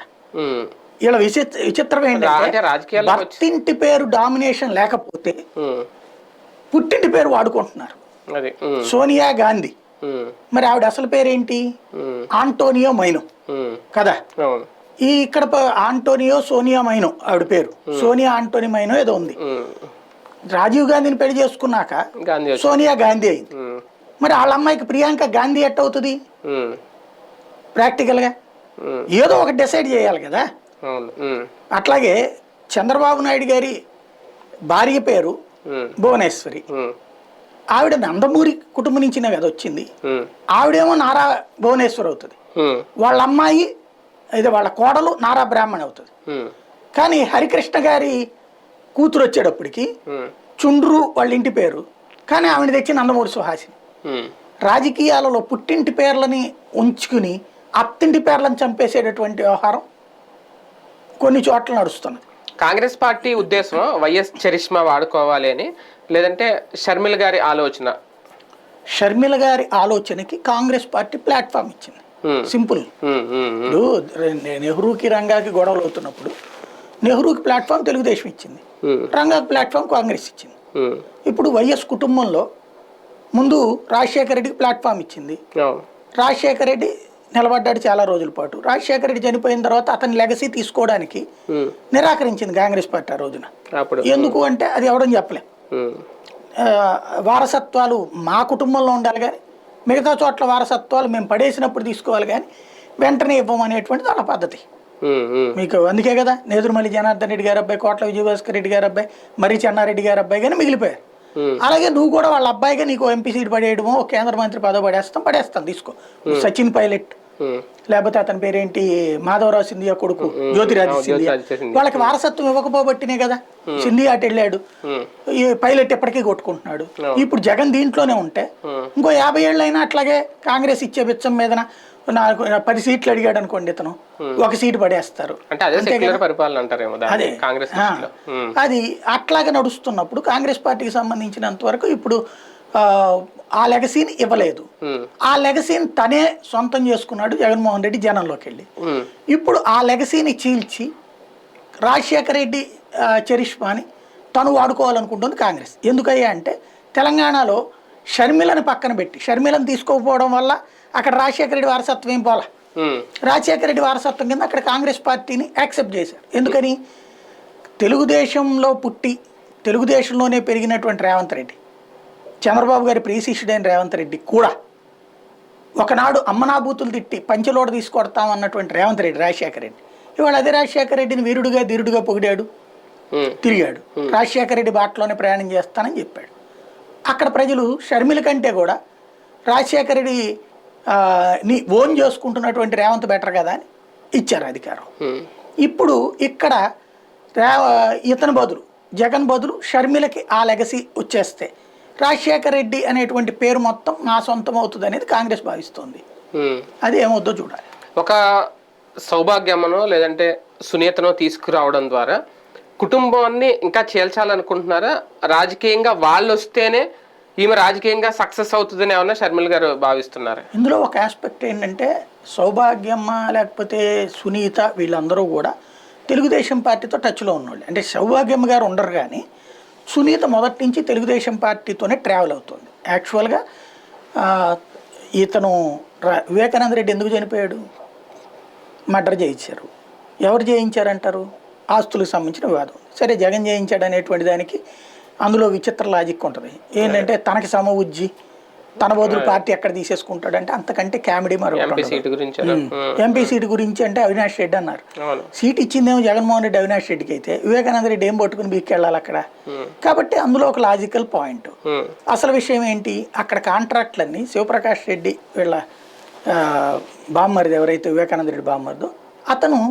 S2: ఇలా విచిత్రం ఏంటంటే భర్తింటి పేరు డామినేషన్ లేకపోతే పుట్టింటి పేరు వాడుకుంటున్నారు. సోనియా గాంధీ, మరి ఆవిడ అసలు పేరేంటి? ఆంటోనియో మైనో కదా. ఈ ఇక్కడ ఆంటోనియో సోనియా మైనో ఆవిడ పేరు. సోనియా ఆంటోని మైనో ఏదో ఉంది. రాజీవ్ గాంధీని పెళ్లి చేసుకున్నాక సోనియా గాంధీ అయింది. మరి వాళ్ళ అమ్మాయికి ప్రియాంక గాంధీ ఎట్ అవుతుంది? ప్రాక్టికల్గా ఏదో ఒకటి డిసైడ్ చేయాలి కదా. అట్లాగే చంద్రబాబు నాయుడు గారి భార్య పేరు భువనేశ్వరి. ఆవిడ నందమూరి కుటుంబం నుంచినే కదా వచ్చింది. ఆవిడేమో నారా భువనేశ్వర్ అవుతుంది. వాళ్ళ అమ్మాయి అయితే వాళ్ళ కోడలు నారా బ్రాహ్మణ్ అవుతుంది. కానీ హరికృష్ణ గారి కూతురు వచ్చేటప్పటికి చుండ్రు వాళ్ళ ఇంటి పేరు, కానీ ఆవిడ తెచ్చి నందమూరి సుహాసిని. రాజకీయాలలో పుట్టింటి పేర్లని ఉంచుకుని అత్తింటి పేర్లను చంపేసేటటువంటి వ్యవహారం కొన్ని చోట్ల నడుస్తున్నది.
S1: కాంగ్రెస్ పార్టీ ఉద్దేశం వైఎస్ చరిష్మా వాడుకోవాలి అని, లేదంటే షర్మిల గారి ఆలోచన?
S2: షర్మిల గారి ఆలోచనకి కాంగ్రెస్ పార్టీ ప్లాట్ఫామ్ ఇచ్చింది. సింపుల్. ఇప్పుడు నెహ్రూకి రంగాకి గొడవలు అవుతున్నప్పుడు నెహ్రూకి ప్లాట్ఫామ్ తెలుగుదేశం ఇచ్చింది, రంగాకి ప్లాట్ఫామ్ కాంగ్రెస్ ఇచ్చింది. ఇప్పుడు వైఎస్ కుటుంబంలో ముందు రాజశేఖర రెడ్డికి ప్లాట్ఫామ్ ఇచ్చింది. రాజశేఖర రెడ్డి నిలబడ్డాడు చాలా రోజుల పాటు. రాజశేఖర రెడ్డి చనిపోయిన తర్వాత అతని లెగసీ తీసుకోవడానికి నిరాకరించింది కాంగ్రెస్ పార్టీ ఆ రోజున. ఎందుకు అంటే అది ఎవడని చెప్పలేం. వారసత్వాలు మా కుటుంబంలో ఉండాలి కానీ మిగతా చోట్ల వారసత్వాలు మేము పడేసినప్పుడు తీసుకోవాలి కానీ వెంటనే ఇవ్వమనేటువంటిది వాళ్ళ పద్ధతి. మీకు అందుకే కదా నేదురుమల్లి జనార్దన్ రెడ్డి గారి అబ్బాయి, కోట్ల విజయభాస్కర్ రెడ్డి గారి అబ్బాయి, మరి చెన్నారెడ్డి గారి అబ్బాయి కానీ మిగిలిపోయారు. అలాగే నువ్వు కూడా వాళ్ళ అబ్బాయిగా నీకు ఎంపీ సీట్ పడేయడమో కేంద్ర మంత్రి పదవి పడేస్తాను తీసుకో. సచిన్ పైలట్, లేకపోతే అతని పేరేంటి మాధవరావు సింధియా కొడుకు జ్యోతిరాదిత్య సింధియా, వాళ్ళకి వారసత్వం ఇవ్వకపోబట్టినే కదా సింధియా అటు వెళ్ళాడు. ఈ పైలట్ ఎప్పటికీ కొట్టుకుంటున్నాడు. ఇప్పుడు జగన్ దీంట్లోనే ఉంటే ఇంకో 50 ఏళ్ళైనా అట్లాగే కాంగ్రెస్ ఇచ్చే బిచ్చం మీద నాకు 10 సీట్లు అడిగాడు అనుకోండి, ఇతను 1 సీటు పడేస్తారు. అదే అది అట్లాగే నడుస్తున్నప్పుడు కాంగ్రెస్ పార్టీకి సంబంధించినంత వరకు ఇప్పుడు ఆ లెగసీని ఇవ్వలేదు. ఆ లెగసీని తనే సొంతం చేసుకున్నాడు జగన్మోహన్ రెడ్డి జనంలోకి వెళ్ళి. ఇప్పుడు ఆ లెగసీని చీల్చి రాజశేఖర రెడ్డి చరిష్మాని తను వాడుకోవాలనుకుంటుంది కాంగ్రెస్. ఎందుకయ్యా అంటే తెలంగాణలో షర్మిలను పక్కన పెట్టి షర్మిలను తీసుకోకపోవడం వల్ల అక్కడ రాజశేఖర రెడ్డి వారసత్వం ఏం పోలా. రాజశేఖర రెడ్డి వారసత్వం కింద అక్కడ కాంగ్రెస్ పార్టీని యాక్సెప్ట్ చేశారు. ఎందుకని? తెలుగుదేశంలో పుట్టి తెలుగుదేశంలోనే పెరిగినటువంటి రేవంత్ రెడ్డి, చంద్రబాబు గారి ప్రియశిష్యుడైన రేవంత్ రెడ్డి కూడా ఒకనాడు అమ్మనాబూతులు తిట్టి పంచలోడ తీసుకొడతామన్నటువంటి రేవంత్ రెడ్డి రాజశేఖర రెడ్డి ఇవాళ అదే రాజశేఖర రెడ్డిని వీరుడుగా ధీరుడుగా పొగిడాడు, తిరిగాడు. రాజశేఖర రెడ్డి బాటలోనే ప్రయాణం చేస్తానని చెప్పాడు. అక్కడ ప్రజలు షర్మిల కంటే కూడా రాజశేఖర రెడ్డి ని ఓన్ చేసుకుంటున్నటువంటి రేవంత్ బెటర్ కదా అని ఇచ్చారు అధికారం. ఇప్పుడు ఇక్కడ ఇతని బదులు జగన్ బదులు షర్మిలకి ఆ లెగసీ వచ్చేస్తే రాజశేఖర రెడ్డి అనేటువంటి పేరు మొత్తం నా సొంతం అవుతుంది అనేది కాంగ్రెస్ భావిస్తోంది. అది ఏమవుద్దో చూడాలి.
S1: ఒక సౌభాగ్యమనో లేదంటే సునీతనో తీసుకురావడం ద్వారా కుటుంబాన్ని ఇంకా చేల్చాలనుకుంటున్నారా? రాజకీయంగా వాళ్ళు వస్తేనే ఈమె రాజకీయంగా సక్సెస్ అవుతుందని ఏమన్నా షర్మిల గారు భావిస్తున్నారు?
S2: ఇందులో ఒక ఆస్పెక్ట్ ఏంటంటే సౌభాగ్యమ్మ లేకపోతే సునీత వీళ్ళందరూ కూడా తెలుగుదేశం పార్టీతో టచ్లో ఉన్నవాళ్ళు. అంటే సౌభాగ్యం గారు ఉండరు, కానీ సునీత మొదటి నుంచి తెలుగుదేశం పార్టీతోనే ట్రావెల్ అవుతుంది. యాక్చువల్గా ఇతను వివేకానంద రెడ్డి ఎందుకు చనిపోయాడు? మర్డర్ చేయించారు. ఎవరు చేయించారంటారు? ఆస్తులకు సంబంధించిన వివాదం. సరే, జగన్ చేయించాడు అనేటువంటి దానికి అందులో విచిత్ర లాజిక్ ఉంటుంది. ఏంటంటే తనకి సమవుజ్జి, తన బదులు పార్టీ ఎక్కడ తీసేసుకుంటాడంటే అంతకంటే కామెడీ మరొకటి. ఎంపీ సీటు గురించి అంటే అవినాష్ రెడ్డి అన్నారు. సీట్ ఇచ్చిందేమో జగన్మోహన్ రెడ్డి అవినాష్ రెడ్డికి అయితే వివేకానంద రెడ్డి ఏం పట్టుకుని బీక్కెళ్ళాలి అక్కడ. కాబట్టి అందులో ఒక లాజికల్ పాయింట్. అసలు విషయం ఏంటి, అక్కడ కాంట్రాక్ట్లన్నీ శివప్రకాష్ రెడ్డి వీళ్ళ బామ్మరిది ఎవరైతే వివేకానంద రెడ్డి బామ్మరిదో అతను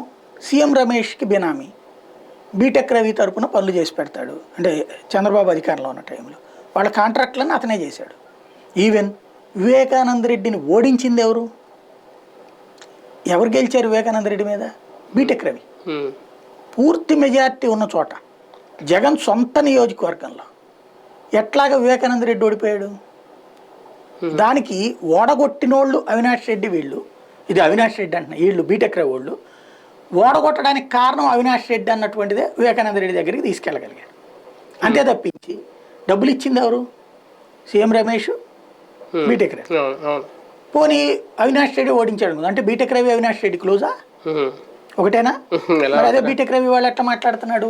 S2: సీఎం రమేష్కి బినామీ. బీటెక్ రవి తరపున పనులు చేసి పెడతాడు. అంటే చంద్రబాబు అధికారంలో ఉన్న టైంలో వాళ్ళ కాంట్రాక్ట్లన్నీ అతనే చేశాడు. ఈవెన్ వివేకానంద రెడ్డిని ఓడించింది ఎవరు? ఎవరు గెలిచారు వివేకానంద రెడ్డి మీద? బీటెక్ రవి. పూర్తి మెజార్టీ ఉన్న చోట జగన్ సొంత నియోజకవర్గంలో ఎట్లాగా వివేకానంద రెడ్డి ఓడిపోయాడు? దానికి ఓడగొట్టినోళ్ళు అవినాష్ రెడ్డి, వీళ్ళు ఇది అవినాష్ రెడ్డి అంటున్నా, వీళ్ళు బీటెక్ రవి వాళ్ళు ఓడగొట్టడానికి కారణం అవినాష్ రెడ్డి అన్నటువంటిదే వివేకానంద రెడ్డి దగ్గరికి తీసుకెళ్ళగలిగారు. అంతే తప్పించి డబ్బులు ఇచ్చింది ఎవరు? CM Ramesh, BTech Ravi. పోనీ అవినాష్ రెడ్డి ఓడించాడు అంటే బీటెక్ రవి అవినాష్ రెడ్డి క్లోజా? ఒకటేనా? మరి అదే బీటెక్ రవి వాళ్ళు ఎట్లా మాట్లాడుతున్నాడు?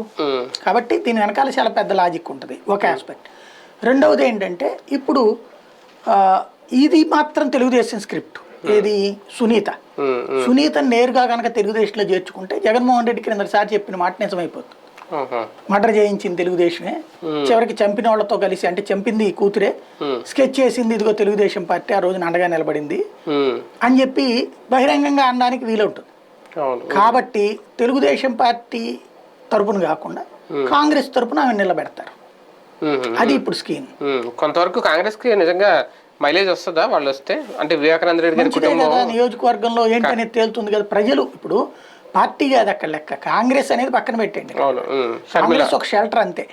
S2: కాబట్టి దీని వెనకాల చాలా పెద్ద లాజిక్ ఉంటుంది, ఒక ఆస్పెక్ట్. రెండవది ఏంటంటే ఇప్పుడు ఇది మాత్రం తెలుగుదేశం స్క్రిప్ట్. ఏది? సునీతని నేరుగా కనుక తెలుగుదేశంలో చేర్చుకుంటే జగన్మోహన్ రెడ్డి క్రిందసారి చెప్పిన మాట నిజమైపోతుంది. మర్డర్ చేయించింది తెలుగుదేశమే, చివరికి చంపిన వాళ్ళతో కలిసి, అంటే చంపింది కూతురే, స్కెచ్ చేసింది ఇదిగో తెలుగుదేశం పార్టీ ఆ రోజున అండగా నిలబడింది అని చెప్పి బహిరంగంగా అనడానికి వీలుంటుంది. కాబట్టి తెలుగుదేశం పార్టీ తరపున కాకుండా కాంగ్రెస్ తరపున ఆమె నిలబెడతారు. అది ఇప్పుడు స్కీమ్.
S1: కొంతవరకు కాంగ్రెస్ కి నిజంగా మైలేజ్ వస్తుందా వాళ్ళు వస్తే? అంటే వివేకానంద రెడ్డి గారి కుటుంబం
S2: నియోజకవర్గంలో ఏంటనేది తేలుతుంది కదా. ప్రజలు ఇప్పుడు పార్టీ కాదు అక్కడ లెక్క, కాంగ్రెస్ అనేది పక్కన పెట్టండి. కాంగ్రెస్ ఒక షెల్టర్ అంతే.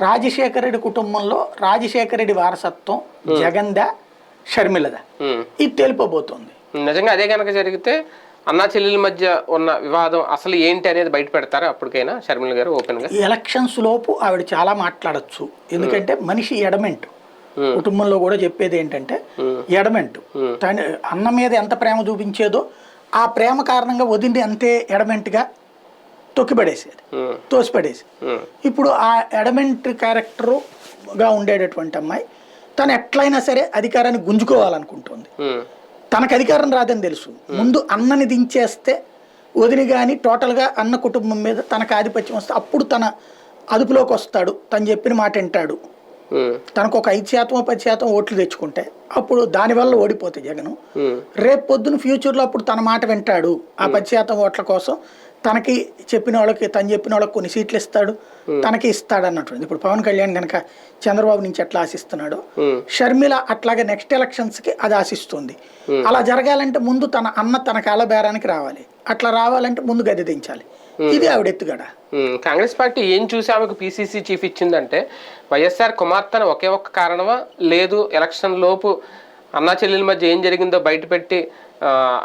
S2: రాజశేఖర రెడ్డి కుటుంబంలో రాజశేఖర రెడ్డి వారసత్వం జగన్దా షర్మిలదా ఇది తెలిపబోతోంది.
S1: నిజంగా అదే కనుక జరిగితే అన్నా చెల్లెల మధ్య ఉన్న వివాదం అసలు ఏంటి అనేది బయట పెడతారా అప్పటికైనా షర్మిల గారు ఓపెన్ గా?
S2: ఎలక్షన్స్ లోపు ఆవిడ చాలా మాట్లాడచ్చు, ఎందుకంటే మనిషి ఎడమెంట్. కుటుంబంలో కూడా చెప్పేది ఏంటంటే ఎడమెంట్. అన్న మీద ఎంత ప్రేమ చూపించేదో ఆ ప్రేమ కారణంగా వదిలి అంతే ఎడమెంట్గా తొక్కిపడేసేది, తోసిపడేసి. ఇప్పుడు ఆ ఎడమెంట్ క్యారెక్టర్గా ఉండేటటువంటి అమ్మాయి తను ఎట్లయినా సరే అధికారాన్ని గుంజుకోవాలనుకుంటుంది. తనకు అధికారం రాదని తెలుసు. ముందు అన్నని దించేస్తే వదిలి కానీ టోటల్గా అన్న కుటుంబం మీద తనకు ఆధిపత్యం వస్తే అప్పుడు తన అదుపులోకి వస్తాడు, తను చెప్పిన మాట వింటాడు. తనకు ఒక 5% 10% ఓట్లు తెచ్చుకుంటే అప్పుడు దానివల్ల ఓడిపోతే జగన్ రేపు పొద్దున ఫ్యూచర్లో అప్పుడు తన మాట వింటాడు. ఆ 10% ఓట్ల కోసం తనకి చెప్పిన వాళ్ళకి, తను చెప్పిన వాళ్ళకి కొన్ని సీట్లు ఇస్తాడు, తనకి ఇస్తాడు అన్నట్టు. ఇప్పుడు పవన్ కళ్యాణ్ కనుక చంద్రబాబు నుంచి ఎట్లా ఆశిస్తున్నాడు, షర్మిల అట్లాగే నెక్స్ట్ ఎలక్షన్స్ కి అది ఆశిస్తుంది. అలా జరగాలంటే ముందు తన అన్న తన కాళ్ళ బేరానికి రావాలి. అట్లా రావాలంటే ముందు గది దించాలి. ఇది ఆవిడ ఎత్తుగడ.
S1: కాంగ్రెస్ పార్టీ ఏం చూసి ఆమెకు పిసిసి చీఫ్ ఇచ్చిందంటే వైఎస్ఆర్ కుమార్తెను ఒకే ఒక్క కారణమా, లేదు ఎలక్షన్ లోపు అన్నా చెల్లెల మధ్య ఏం జరిగిందో బయట పెట్టి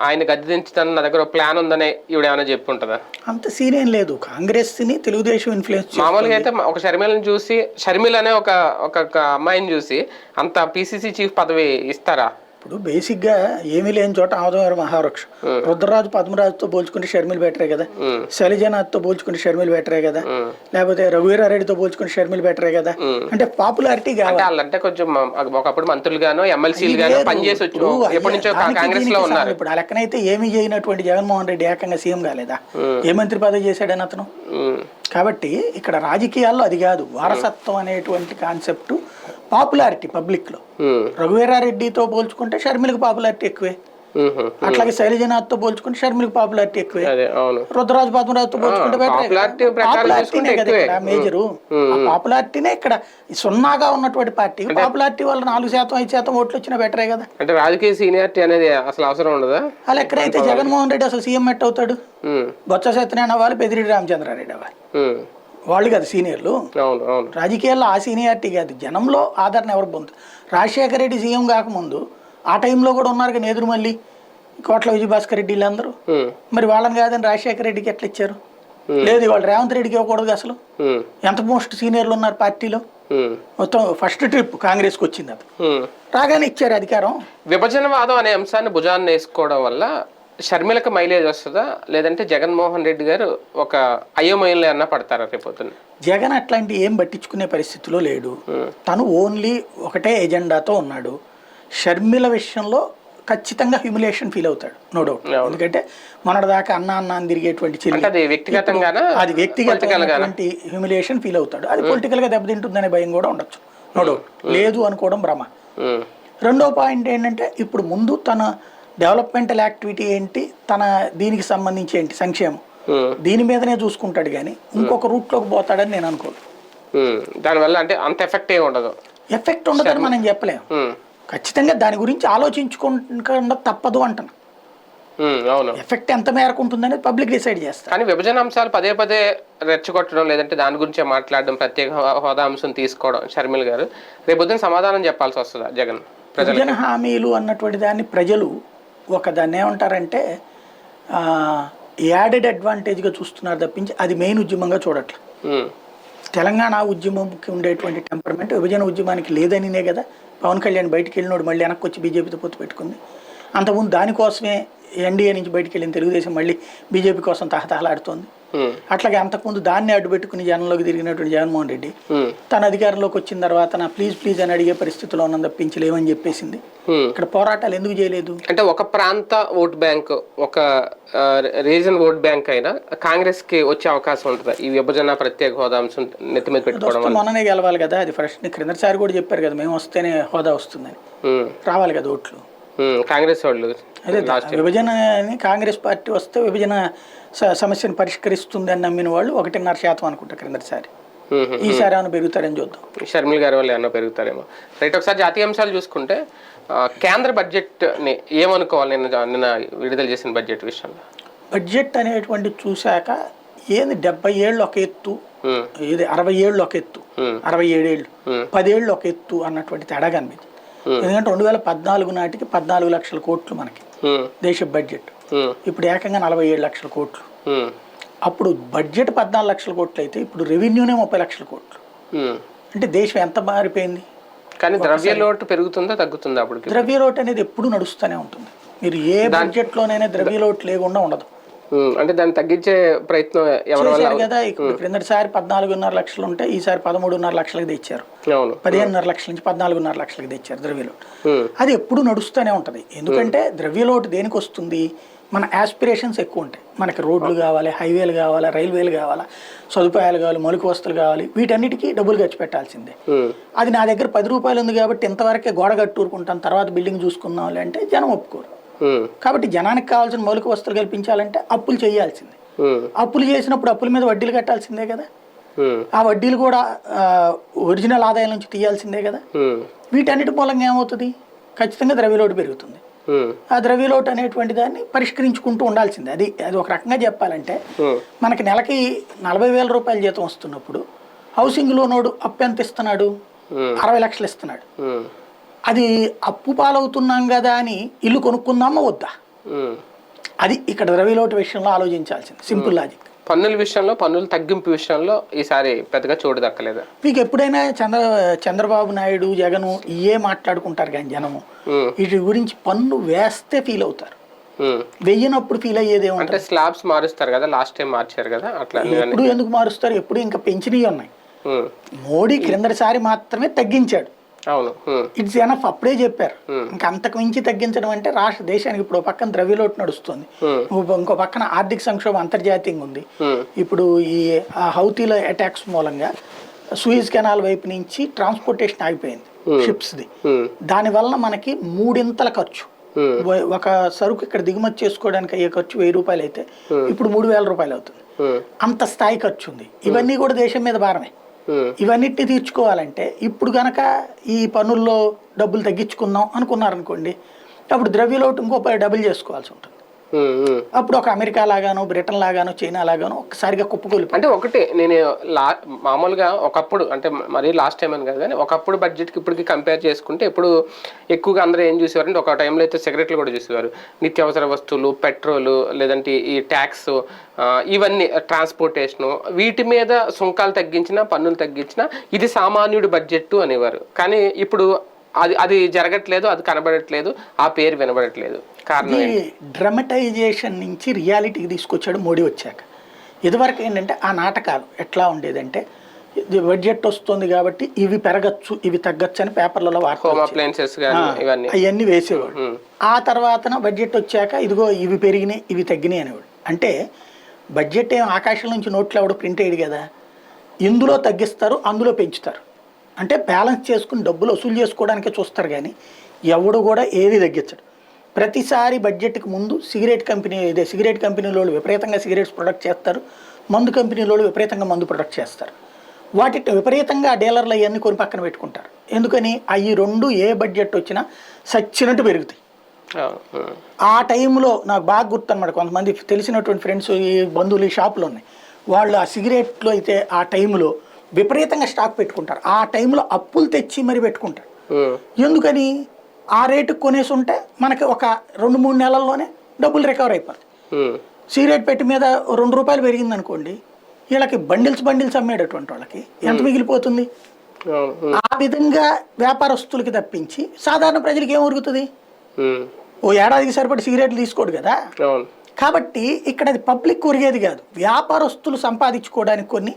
S1: ఆయన గద్దె దించుతాను నా దగ్గర ప్లాన్ ఉందనే ఈవిడ ఏమైనా చెప్పి ఉంటుందా?
S2: అంత సీన్ ఏం లేదు. కాంగ్రెస్ ని తెలుగుదేశం ఇన్ఫ్లుయెన్స్. మామూలుగా
S1: అయితే ఒక షర్మిలను చూసి, షర్మిల అనే ఒక అమ్మాయిని చూసి అంత పిసిసి చీఫ్ పదవి ఇస్తారా?
S2: ఇప్పుడు బేసిక్గా ఏమీ లేని చోట ఆమోదం మహావృక్షం. రుద్రరాజు పద్మరాజుతో పోల్చుకుంటే షర్మిల బెటరే కదా, శైలజనాథ్తో పోల్చుకుంటే షర్మిల బెటరే కదా, లేకపోతే రఘువీరారెడ్డితో పోల్చుకుంటే షర్మిల బెటరే కదా. అంటే పాపులారిటీ కావాలి.
S1: అంటే కొంచెం ఒకప్పుడు మంత్రులుగాను ఎమ్మెల్సీలు గాను పనిచేసి వచ్చి ఎప్పటి నుంచో కాంగ్రెస్ లో ఉన్నారు.
S2: ఇప్పుడు ఆ లెక్కనైతే ఏమీ చేయనటువంటి జగన్మోహన్ రెడ్డి ఏకంగా సీఎం కాలేదా? ఏ మంత్రి పదవి చేశాడని అతను. కాబట్టి ఇక్కడ రాజకీయాల్లో అది కాదు, వారసత్వం అనేటువంటి కాన్సెప్ట్ పాపులారిటీ పబ్లిక్ లో. రఘువీరారెడ్డితో పోల్చుకుంటే షర్మిలకు పాపులారిటీ ఎక్కువే, అట్లాగే శైలజనాథ్తో పోల్చుకుంటే షర్మిలకు పాపులారిటీ ఎక్కువే, రుద్రరాజు పద్మరాజుతో పోల్చుకుంటే పాపులారిటీనే కదా ఇక్కడ మేజరు. ఆ పాపులారిటీనే ఇక్కడ సున్నాగా ఉన్నటువంటి పార్టీ పాపులారిటీ వల్ల 4% 5% ఓట్లు వచ్చినా బెటరే కదా.
S1: అంటే రాజకీయ సీనియారిటీ అనేది అసలు అవసరం ఉండదా?
S2: అలా ఎక్కడైతే జగన్మోహన్ రెడ్డి అసలు సీఎం ఎట్ అవుతాడు? బొత్స సత్యనారాయణ అవ్వాలి, పెద్దిరెడ్డి రామచంద్రారెడ్డి అవ్వాలి, వాళ్ళు కదా సీనియర్లు. రాజకీయాల్లో ఆ సీనియారిటీ కాదు, జనంలో ఆదరణ ఎవరు పొందుతారు. రాజశేఖర రెడ్డి సీఎం కాకముందు ఆ టైంలో కూడా ఉన్నారు కదా నేదురుమల్లి, కోట్ల విజయభాస్కర్ రెడ్డి వీళ్ళందరూ. మరి వాళ్ళని కాదని రాజశేఖర రెడ్డికి ఎట్లా ఇచ్చారు? లేదు ఇవాళ రేవంత్ రెడ్డికి ఇవ్వకూడదు అసలు. ఎంత మోస్ట్ సీనియర్లు ఉన్నారు పార్టీలో. మొత్తం ఫస్ట్ ట్రిప్ కాంగ్రెస్కి వచ్చింది అది, రాగానే ఇచ్చారు అధికారం.
S1: విభజనవాదం అనే అంశాన్ని భుజాన్ని వేసుకోవడం వల్ల షర్మిలకు మైలేజ్ వస్తుందా, లేదంటే జగన్మోహన్ రెడ్డి గారు ఒక అయోమయంలో అన్నా పడతారా రేపొద్దున?
S2: జగన్ అట్లాంటి ఏం పట్టించుకునే పరిస్థితిలో లేడు. తను ఓన్లీ ఒకటే ఎజెండాతో ఉన్నాడు. షర్మిల విషయంలో ఖచ్చితంగా హ్యూమిలేషన్ ఫీల్ అవుతాడు, నో డౌట్. ఎందుకంటే మొన్నటిదాకా అన్న అని తిరిగేటువంటి చెల్లి,
S1: అది వ్యక్తిగతమైనటువంటి
S2: హ్యూమిలేషన్ ఫీల్ అవుతాడు. అది పొలిటికల్ గా దెబ్బతింటుందనే భయం కూడా ఉండొచ్చు, నో డౌట్. లేదు అనుకోవడం భ్రమ. రెండో పాయింట్ ఏంటంటే ఇప్పుడు ముందు తన డెవలప్మెంటల్ యాక్టివిటీ ఏంటి, తన దీనికి సంబంధించి ఏంటి సంక్షేమం, దీని మీదనే చూసుకుంటాడు కానీ ఇంకొక రూట్లోకి పోతాడని నేను అనుకోను.
S1: దానివల్ల అంటే అంత ఎఫెక్ట్ ఏమి ఉండదు,
S2: ఎఫెక్ట్ ఉండదని మనం చెప్పలేము. ఖచ్చితంగా దాని గురించి ఆలోచించుకోకుండా తప్పదు అంటున్నా. ఎఫెక్ట్ ఎంత మేరకు ఉంటుందనేది పబ్లిక్ డిసైడ్ చేస్తారు.
S1: కానీ విభజన అంశాలు పదే పదే రెచ్చగొట్టడం, లేదంటే దాని గురించే మాట్లాడడం, ప్రత్యేక హోదా అంశం తీసుకోవడం, షర్మిల గారు రేపొద్దున సమాధానం చెప్పాల్సి వస్తుందా జగన్?
S2: విభజన హామీలు అన్నటువంటి దాన్ని ప్రజలు దాన్ని ఏమంటారంటే యాడెడ్ అడ్వాంటేజ్గా చూస్తున్నారు తప్పించి అది మెయిన్ ఉద్యమంగా చూడట్లేదు. తెలంగాణ ఉద్యమంకి ఉండేటువంటి టెంపర్మెంట్ విభజన ఉద్యమానికి లేదనినే కదా పవన్ కళ్యాణ్ బయటికి వెళ్ళినోడు మళ్ళీ వెనక్కి వచ్చి బీజేపీతో పొత్తు పెట్టుకుంది. అంతకుముందు దానికోసమే ఎన్డీఏ నుంచి బయటికి వెళ్ళిన తెలుగుదేశం మళ్ళీ బీజేపీ కోసం తహతహలాడుతోంది. అట్లాగే అంతకుముందు దాన్ని అడ్డుపెట్టుకుని జనంలోకి తిరిగినటువంటి జగన్మోహన్ రెడ్డి తన అధికారంలోకి వచ్చిన తర్వాత నా ప్లీజ్ అని అడిగే పరిస్థితిలో ఉన్న తప్పించలేమని చెప్పేసింది. ఇక్కడ పోరాటాలు ఎందుకు చేయలేదు
S1: అంటే ఒక ప్రాంత ఓట్ బ్యాంక్, ఒక రీజన్ ఓట్ బ్యాంక్ అయినా కాంగ్రెస్ కి వచ్చే అవకాశం ఉంటుంది ఈ విభజన ప్రత్యేక హోదా అంశం నెత్తి మీద పెట్టుకోవడం.
S2: మొన్ననే గెలవాలి కదా, అది ఫస్ట్ క్రిందసారి కూడా చెప్పారు కదా మేము వస్తేనే హోదా వస్తుందని. రావాలి కదా ఓట్లు
S1: కాంగ్రెస్ వాళ్ళు.
S2: అదే విభజనని కాంగ్రెస్ పార్టీ వస్తే విభజన సమస్యను పరిష్కరిస్తుంది అని నమ్మిన వాళ్ళు 1.5% అనుకుంటా క్రిందసారి. ఈసారి ఏమైనా పెరుగుతారని చూద్దాం.
S1: షర్మిల గారి వల్ల ఏమైనా పెరుగుతారేమో. రైట్, ఒకసారి జాతీయ అంశాలు చూసుకుంటే కేంద్ర బడ్జెట్ ని ఏమనుకోవాలి? నిన్న విడుదల చేసిన బడ్జెట్ విషయంలో
S2: బడ్జెట్ అనేటువంటి చూశాక ఏది 70 ఏళ్ళు ఒక ఎత్తు, ఏది 60 ఏళ్ళు ఒక ఎత్తు, 67 ఏళ్ళు, 10 ఏళ్ళు ఒక ఎత్తు అన్నటువంటి తేడా కనిపించింది. ఎందుకంటే 2014 నాటికి 14 లక్షల కోట్లు మనకి దేశ బడ్జెట్, ఇప్పుడు ఏకంగా 47 లక్షల కోట్లు. అప్పుడు బడ్జెట్ 14 లక్షల కోట్లు అయితే ఇప్పుడు రెవెన్యూనే 30 లక్షల కోట్లు. అంటే దేశం ఎంత మారిపోయింది.
S1: కానీ ద్రవ్య లోటు పెరుగుతుందా తగ్గుతుందా? అప్పుడు
S2: ద్రవ్య లోటు అనేది ఎప్పుడు నడుస్తూనే ఉంటుంది. మీరు ఏ బడ్జెట్ లోనైనా ద్రవ్య లోటు లేకుండా ఉండదు.
S1: అంటే దాన్ని తగ్గించే ప్రయత్నం
S2: చేశారు కదా. ఇప్పుడు క్రిందటిసారి 14.5 లక్షలు ఉంటే ఈసారి 13.5 లక్షలకు తెచ్చారు. 15.5 లక్షల నుంచి 14.5 లక్షలకు తెచ్చారు ద్రవ్యలోటు. అది ఎప్పుడు నడుస్తూనే ఉంటది. ఎందుకంటే ద్రవ్యలోటు దేనికి వస్తుంది? మన ఆస్పిరేషన్స్ ఎక్కువ ఉంటాయి. మనకి రోడ్లు కావాలి, హైవేలు కావాలి, రైల్వేలు కావాలా, సదుపాయాలు కావాలి, మౌలిక వస్తువులు కావాలి, వీటన్నిటికీ డబ్బులు ఖర్చు పెట్టాల్సిందే. అది నా దగ్గర 10 రూపాయలు ఉంది కాబట్టి ఇంతవరకే గోడ కట్టూరుకుంటాను, తర్వాత బిల్డింగ్ చూసుకుందాం అంటే జనం ఒప్పుకోరు. కాబట్టి జనానికి కావాల్సిన మౌలిక వస్తువులు కల్పించాలంటే అప్పులు చేయాల్సిందే. అప్పులు చేసినప్పుడు అప్పుల మీద వడ్డీలు కట్టాల్సిందే కదా. ఆ వడ్డీలు కూడా ఒరిజినల్ ఆదాయం నుంచి తీయాల్సిందే కదా. వీటన్నిటి మూలంగా ఏమవుతుంది? ఖచ్చితంగా ద్రవ్యలోటు పెరుగుతుంది. ఆ ద్రవ్యలోటు అనేటువంటి దాన్ని పరిష్కరించుకుంటూ ఉండాల్సిందే. అది ఒక రకంగా చెప్పాలంటే మనకి నెలకి 40,000 రూపాయల జీతం వస్తున్నప్పుడు హౌసింగ్ లోనోడు అప్పు ఎంత ఇస్తున్నాడు? 60 లక్షలు ఇస్తున్నాడు. అది అప్పు పాలవుతున్నాం కదా అని ఇల్లు కొనుక్కుందామా వద్దా? అది ఇక్కడ ద్రవ్యలోటు విషయంలో ఆలోచించాల్సింది. Simple logic.
S1: పన్నుల విషయంలో, పన్నుల తగ్గింపు విషయంలో ఈసారి పెద్దగా చోటు దక్కలేదు.
S2: మీకు ఎప్పుడైనా చంద్రబాబు నాయుడు, జగన్ ఇయే మాట్లాడుకుంటారు కానీ జనము వీటి గురించి పన్ను వేస్తే ఫీల్ అవుతారు, వెయ్యినప్పుడు ఫీల్ అయ్యేదే
S1: అంటే స్లాబ్స్ మారుస్తారు కదా, లాస్ట్ టైం మార్చారు కదా, అట్లా
S2: ఎప్పుడు ఎందుకు మారుస్తారు? ఎప్పుడు ఇంకా పెంచినవి ఉన్నాయి. మోడీ క్రిందటిసారి మాత్రమే తగ్గించాడు. ఇట్స్ ఎనఫ్, అప్పుడే చెప్పారు. ఇంకా అంతకు మించి తగ్గించడం అంటే రాష్ట్ర దేశానికి ఇప్పుడు పక్కన ద్రవ్యలోటు నడుస్తుంది, ఇంకో పక్కన ఆర్థిక సంక్షోభం అంతర్జాతీయంగా ఉంది. ఇప్పుడు ఈ హౌతీల అటాక్స్ మూలంగా సూయిజ్ కెనాల్ వైపు నుంచి ట్రాన్స్పోర్టేషన్ ఆగిపోయింది షిప్స్ది. దానివల్ల మనకి 3 ఖర్చు. ఒక సరుకు ఇక్కడ దిగుమతి చేసుకోవడానికి అయ్యే ఖర్చు 1000 రూపాయలు అయితే ఇప్పుడు 3,000 రూపాయలు అవుతుంది. అంత స్థాయి ఖర్చు ఉంది. ఇవన్నీ కూడా దేశం మీద భారమే. ఇవన్నిటిని తీర్చుకోవాలంటే ఇప్పుడు కనుక ఈ పన్నుల్లో డబ్బులు తగ్గించుకుందాం అనుకున్నారనుకోండి, అప్పుడు ద్రవ్యలోటు ఇంకో డబుల్ చేసుకోవాల్సి ఉంటుంది. అప్పుడు ఒక అమెరికా లాగాను, బ్రిటన్ లాగాను, చైనా లాగాను ఒక్కసారిగా కుప్పకూలిపోయి.
S1: అంటే ఒకటి నేను మామూలుగా ఒకప్పుడు అంటే మరీ లాస్ట్ టైం అని కాదు కానీ ఒకప్పుడు బడ్జెట్కి ఇప్పటికి కంపేర్ చేసుకుంటే ఇప్పుడు ఎక్కువగా అందరూ ఏం చూసేవారంటే ఒక టైంలో అయితే సిగరెట్లు కూడా చూసేవారు. నిత్యావసర వస్తువులు, పెట్రోలు, లేదంటే ఈ ట్యాక్స్, ఇవన్నీ ట్రాన్స్పోర్టేషను, వీటి మీద సుంకాలు తగ్గించినా పన్నులు తగ్గించినా ఇది సామాన్యుడి బడ్జెట్ అనేవారు. కానీ ఇప్పుడు అది జరగట్లేదు, అది కనబడట్లేదు, ఆ పేరు వినబడట్లేదు. కారణం
S2: డ్రమటైజేషన్ నుంచి రియాలిటీకి తీసుకొచ్చాడు మోడీ వచ్చాక. ఇదివరకు ఏంటంటే ఆ నాటకాలు ఎట్లా ఉండేదంటే బడ్జెట్ వస్తుంది కాబట్టి ఇవి పెరగచ్చు, ఇవి తగ్గచ్చు అని పేపర్లలో అవన్నీ వేసేవాడు. ఆ తర్వాత బడ్జెట్ వచ్చాక ఇదిగో ఇవి పెరిగినాయి, ఇవి తగ్గినాయి అనేవాడు. అంటే బడ్జెట్ ఏం ఆకాశం నుంచి నోట్లు ఎవడు ప్రింట్ అయ్యాడు కదా, ఇందులో తగ్గిస్తారు, అందులో పెంచుతారు. అంటే బ్యాలెన్స్ చేసుకుని డబ్బులు వసూలు చేసుకోవడానికే చూస్తారు కానీ ఎవడు కూడా ఏది తగ్గించడు. ప్రతిసారి బడ్జెట్కి ముందు సిగరెట్ కంపెనీలో విపరీతంగా సిగరెట్స్ ప్రొడక్ట్ చేస్తారు, మందు కంపెనీలో విపరీతంగా మందు ప్రొడక్ట్ చేస్తారు. వాటి విపరీతంగా డీలర్లు అవన్నీ కొని పక్కన పెట్టుకుంటారు. ఎందుకని అవి రెండు ఏ బడ్జెట్ వచ్చినా సచ్చినట్టు పెరుగుతాయి. ఆ టైంలో నాకు బాగా గుర్తు అనమాట, కొంతమంది తెలిసినటువంటి ఫ్రెండ్స్, ఈ బంధువులు, ఈ షాపులు ఉన్నాయి, వాళ్ళు ఆ సిగరెట్లు అయితే ఆ టైంలో విపరీతంగా స్టాక్ పెట్టుకుంటారు. ఆ టైంలో అప్పులు తెచ్చి మరి పెట్టుకుంటారు. ఎందుకని ఆ రేటుకు కొనేసి ఉంటే మనకి ఒక 2-3 నెలల్లోనే డబ్బులు రికవర్ అయిపోతాయి. సిగరెట్ పెట్టి మీద 2 రూపాయలు పెరిగింది అనుకోండి, వీళ్ళకి బండిల్స్ అమ్మేటటువంటి వాళ్ళకి ఎంత మిగిలిపోతుంది? ఆ విధంగా వ్యాపారస్తులకి తప్పించి సాధారణ ప్రజలకి ఏం ఉరుగుతుంది? ఓ ఏడాదికి సరిపడి సిగరెట్లు తీసుకోడు కదా. కాబట్టి ఇక్కడ అది పబ్లిక్ ఉరిగేది కాదు, వ్యాపారస్తులు సంపాదించుకోవడానికి కొన్ని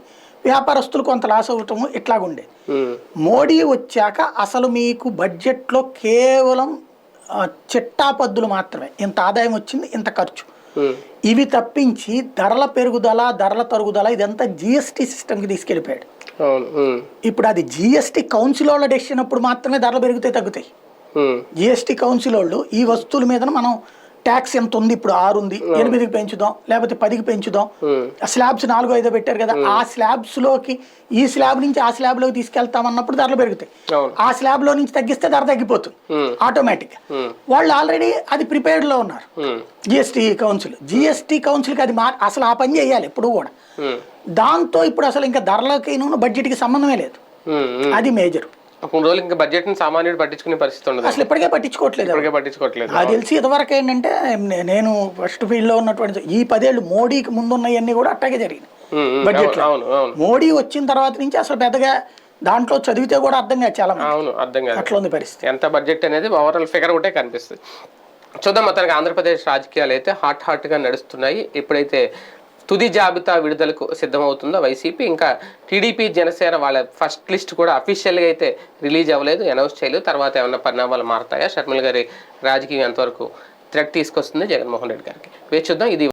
S2: వ్యాపారస్తులు కొంత లాస్ అవటము ఇట్లాగుండేది. మోడీ వచ్చాక అసలు మీకు బడ్జెట్లో కేవలం చిట్టాపద్దులు మాత్రమే, ఇంత ఆదాయం వచ్చింది, ఇంత ఖర్చు, ఇవి తప్పించి ధరల పెరుగుదల, ధరల తరుగుదల ఇదంతా జిఎస్టీ సిస్టమ్కి తీసుకెళ్ళిపోయాడు. ఇప్పుడు అది జిఎస్టీ కౌన్సిల్ వాళ్ళ డెసిషన్ అప్పుడు మాత్రమే ధరలు పెరుగుతాయి, తగ్గుతాయి. జిఎస్టీ కౌన్సిల్ వాళ్ళు ఈ వస్తువుల మీద మనం ట్యాక్స్ ఎంత ఉంది, ఇప్పుడు 6 ఉంది, 8కి పెంచుదాం, లేకపోతే 10కి పెంచుదాం, స్లాబ్స్ 4-5 పెట్టారు కదా, ఆ స్లాబ్స్ లోకి ఈ స్లాబ్ నుంచి ఆ స్లాబ్ లోకి తీసుకెళ్తామన్నప్పుడు ధరలు పెరుగుతాయి. ఆ స్లాబ్ లో నుంచి తగ్గిస్తే ధర తగ్గిపోతుంది ఆటోమేటిక్ గా. వాళ్ళు ఆల్రెడీ అది ప్రిపేర్డ్ లో ఉన్నారు. జిఎస్టీ కౌన్సిల్కి అది అసలు ఆ పని చేయాలి ఎప్పుడు కూడా. దాంతో ఇప్పుడు అసలు ఇంకా ధరలకి బడ్జెట్కి సంబంధమే లేదు. అది మేజర్.
S1: కొన్ని రోజులు ఇంకా బడ్జెట్ ని సామాన్యుడు పట్టించుకునే పరిస్థితి ఉండదు,
S2: అసలు ఇప్పటికే పట్టించుకోవట్లేదు. అది తెలిసి ఇదివరకు ఏంటంటే నేను ఫస్ట్ ఫీల్డ్ లో ఉన్నటువంటి ఈ 10 ఏళ్ళు మోడీకి ముందున్నవన్నీ కూడా అట్టాగే జరిగింది బడ్జెట్ లో. మోడీ వచ్చిన తర్వాత నుంచి అసలు పెద్దగా దాంట్లో చదివితే కూడా అర్థం కాదు చాలా మంది, అట్లా ఉంది పరిస్థితి.
S1: ఎంత బడ్జెట్ అనేది ఓవరాల్ ఫిగర్ ఒకటే కనిపిస్తుంది. చూద్దాం. మొత్తానికి ఆంధ్రప్రదేశ్ రాజకీయాలు అయితే హాట్ గా నడుస్తున్నాయి. ఎప్పుడైతే తుది జాబితా విడుదలకు సిద్ధమవుతుందో వైసీపీ, ఇంకా టీడీపీ, జనసేన వాళ్ళ ఫస్ట్ లిస్ట్ కూడా అఫీషియల్గా అయితే రిలీజ్ అవ్వలేదు, అనౌన్స్ చేయలేదు. తర్వాత ఏమన్నా పరిణామాలు మారుతాయా, షర్మిల గారి రాజకీయం ఎంతవరకు థ్రెట్ తీసుకొస్తుంది జగన్మోహన్ రెడ్డి గారికి వేచి చూద్దాం. ఇది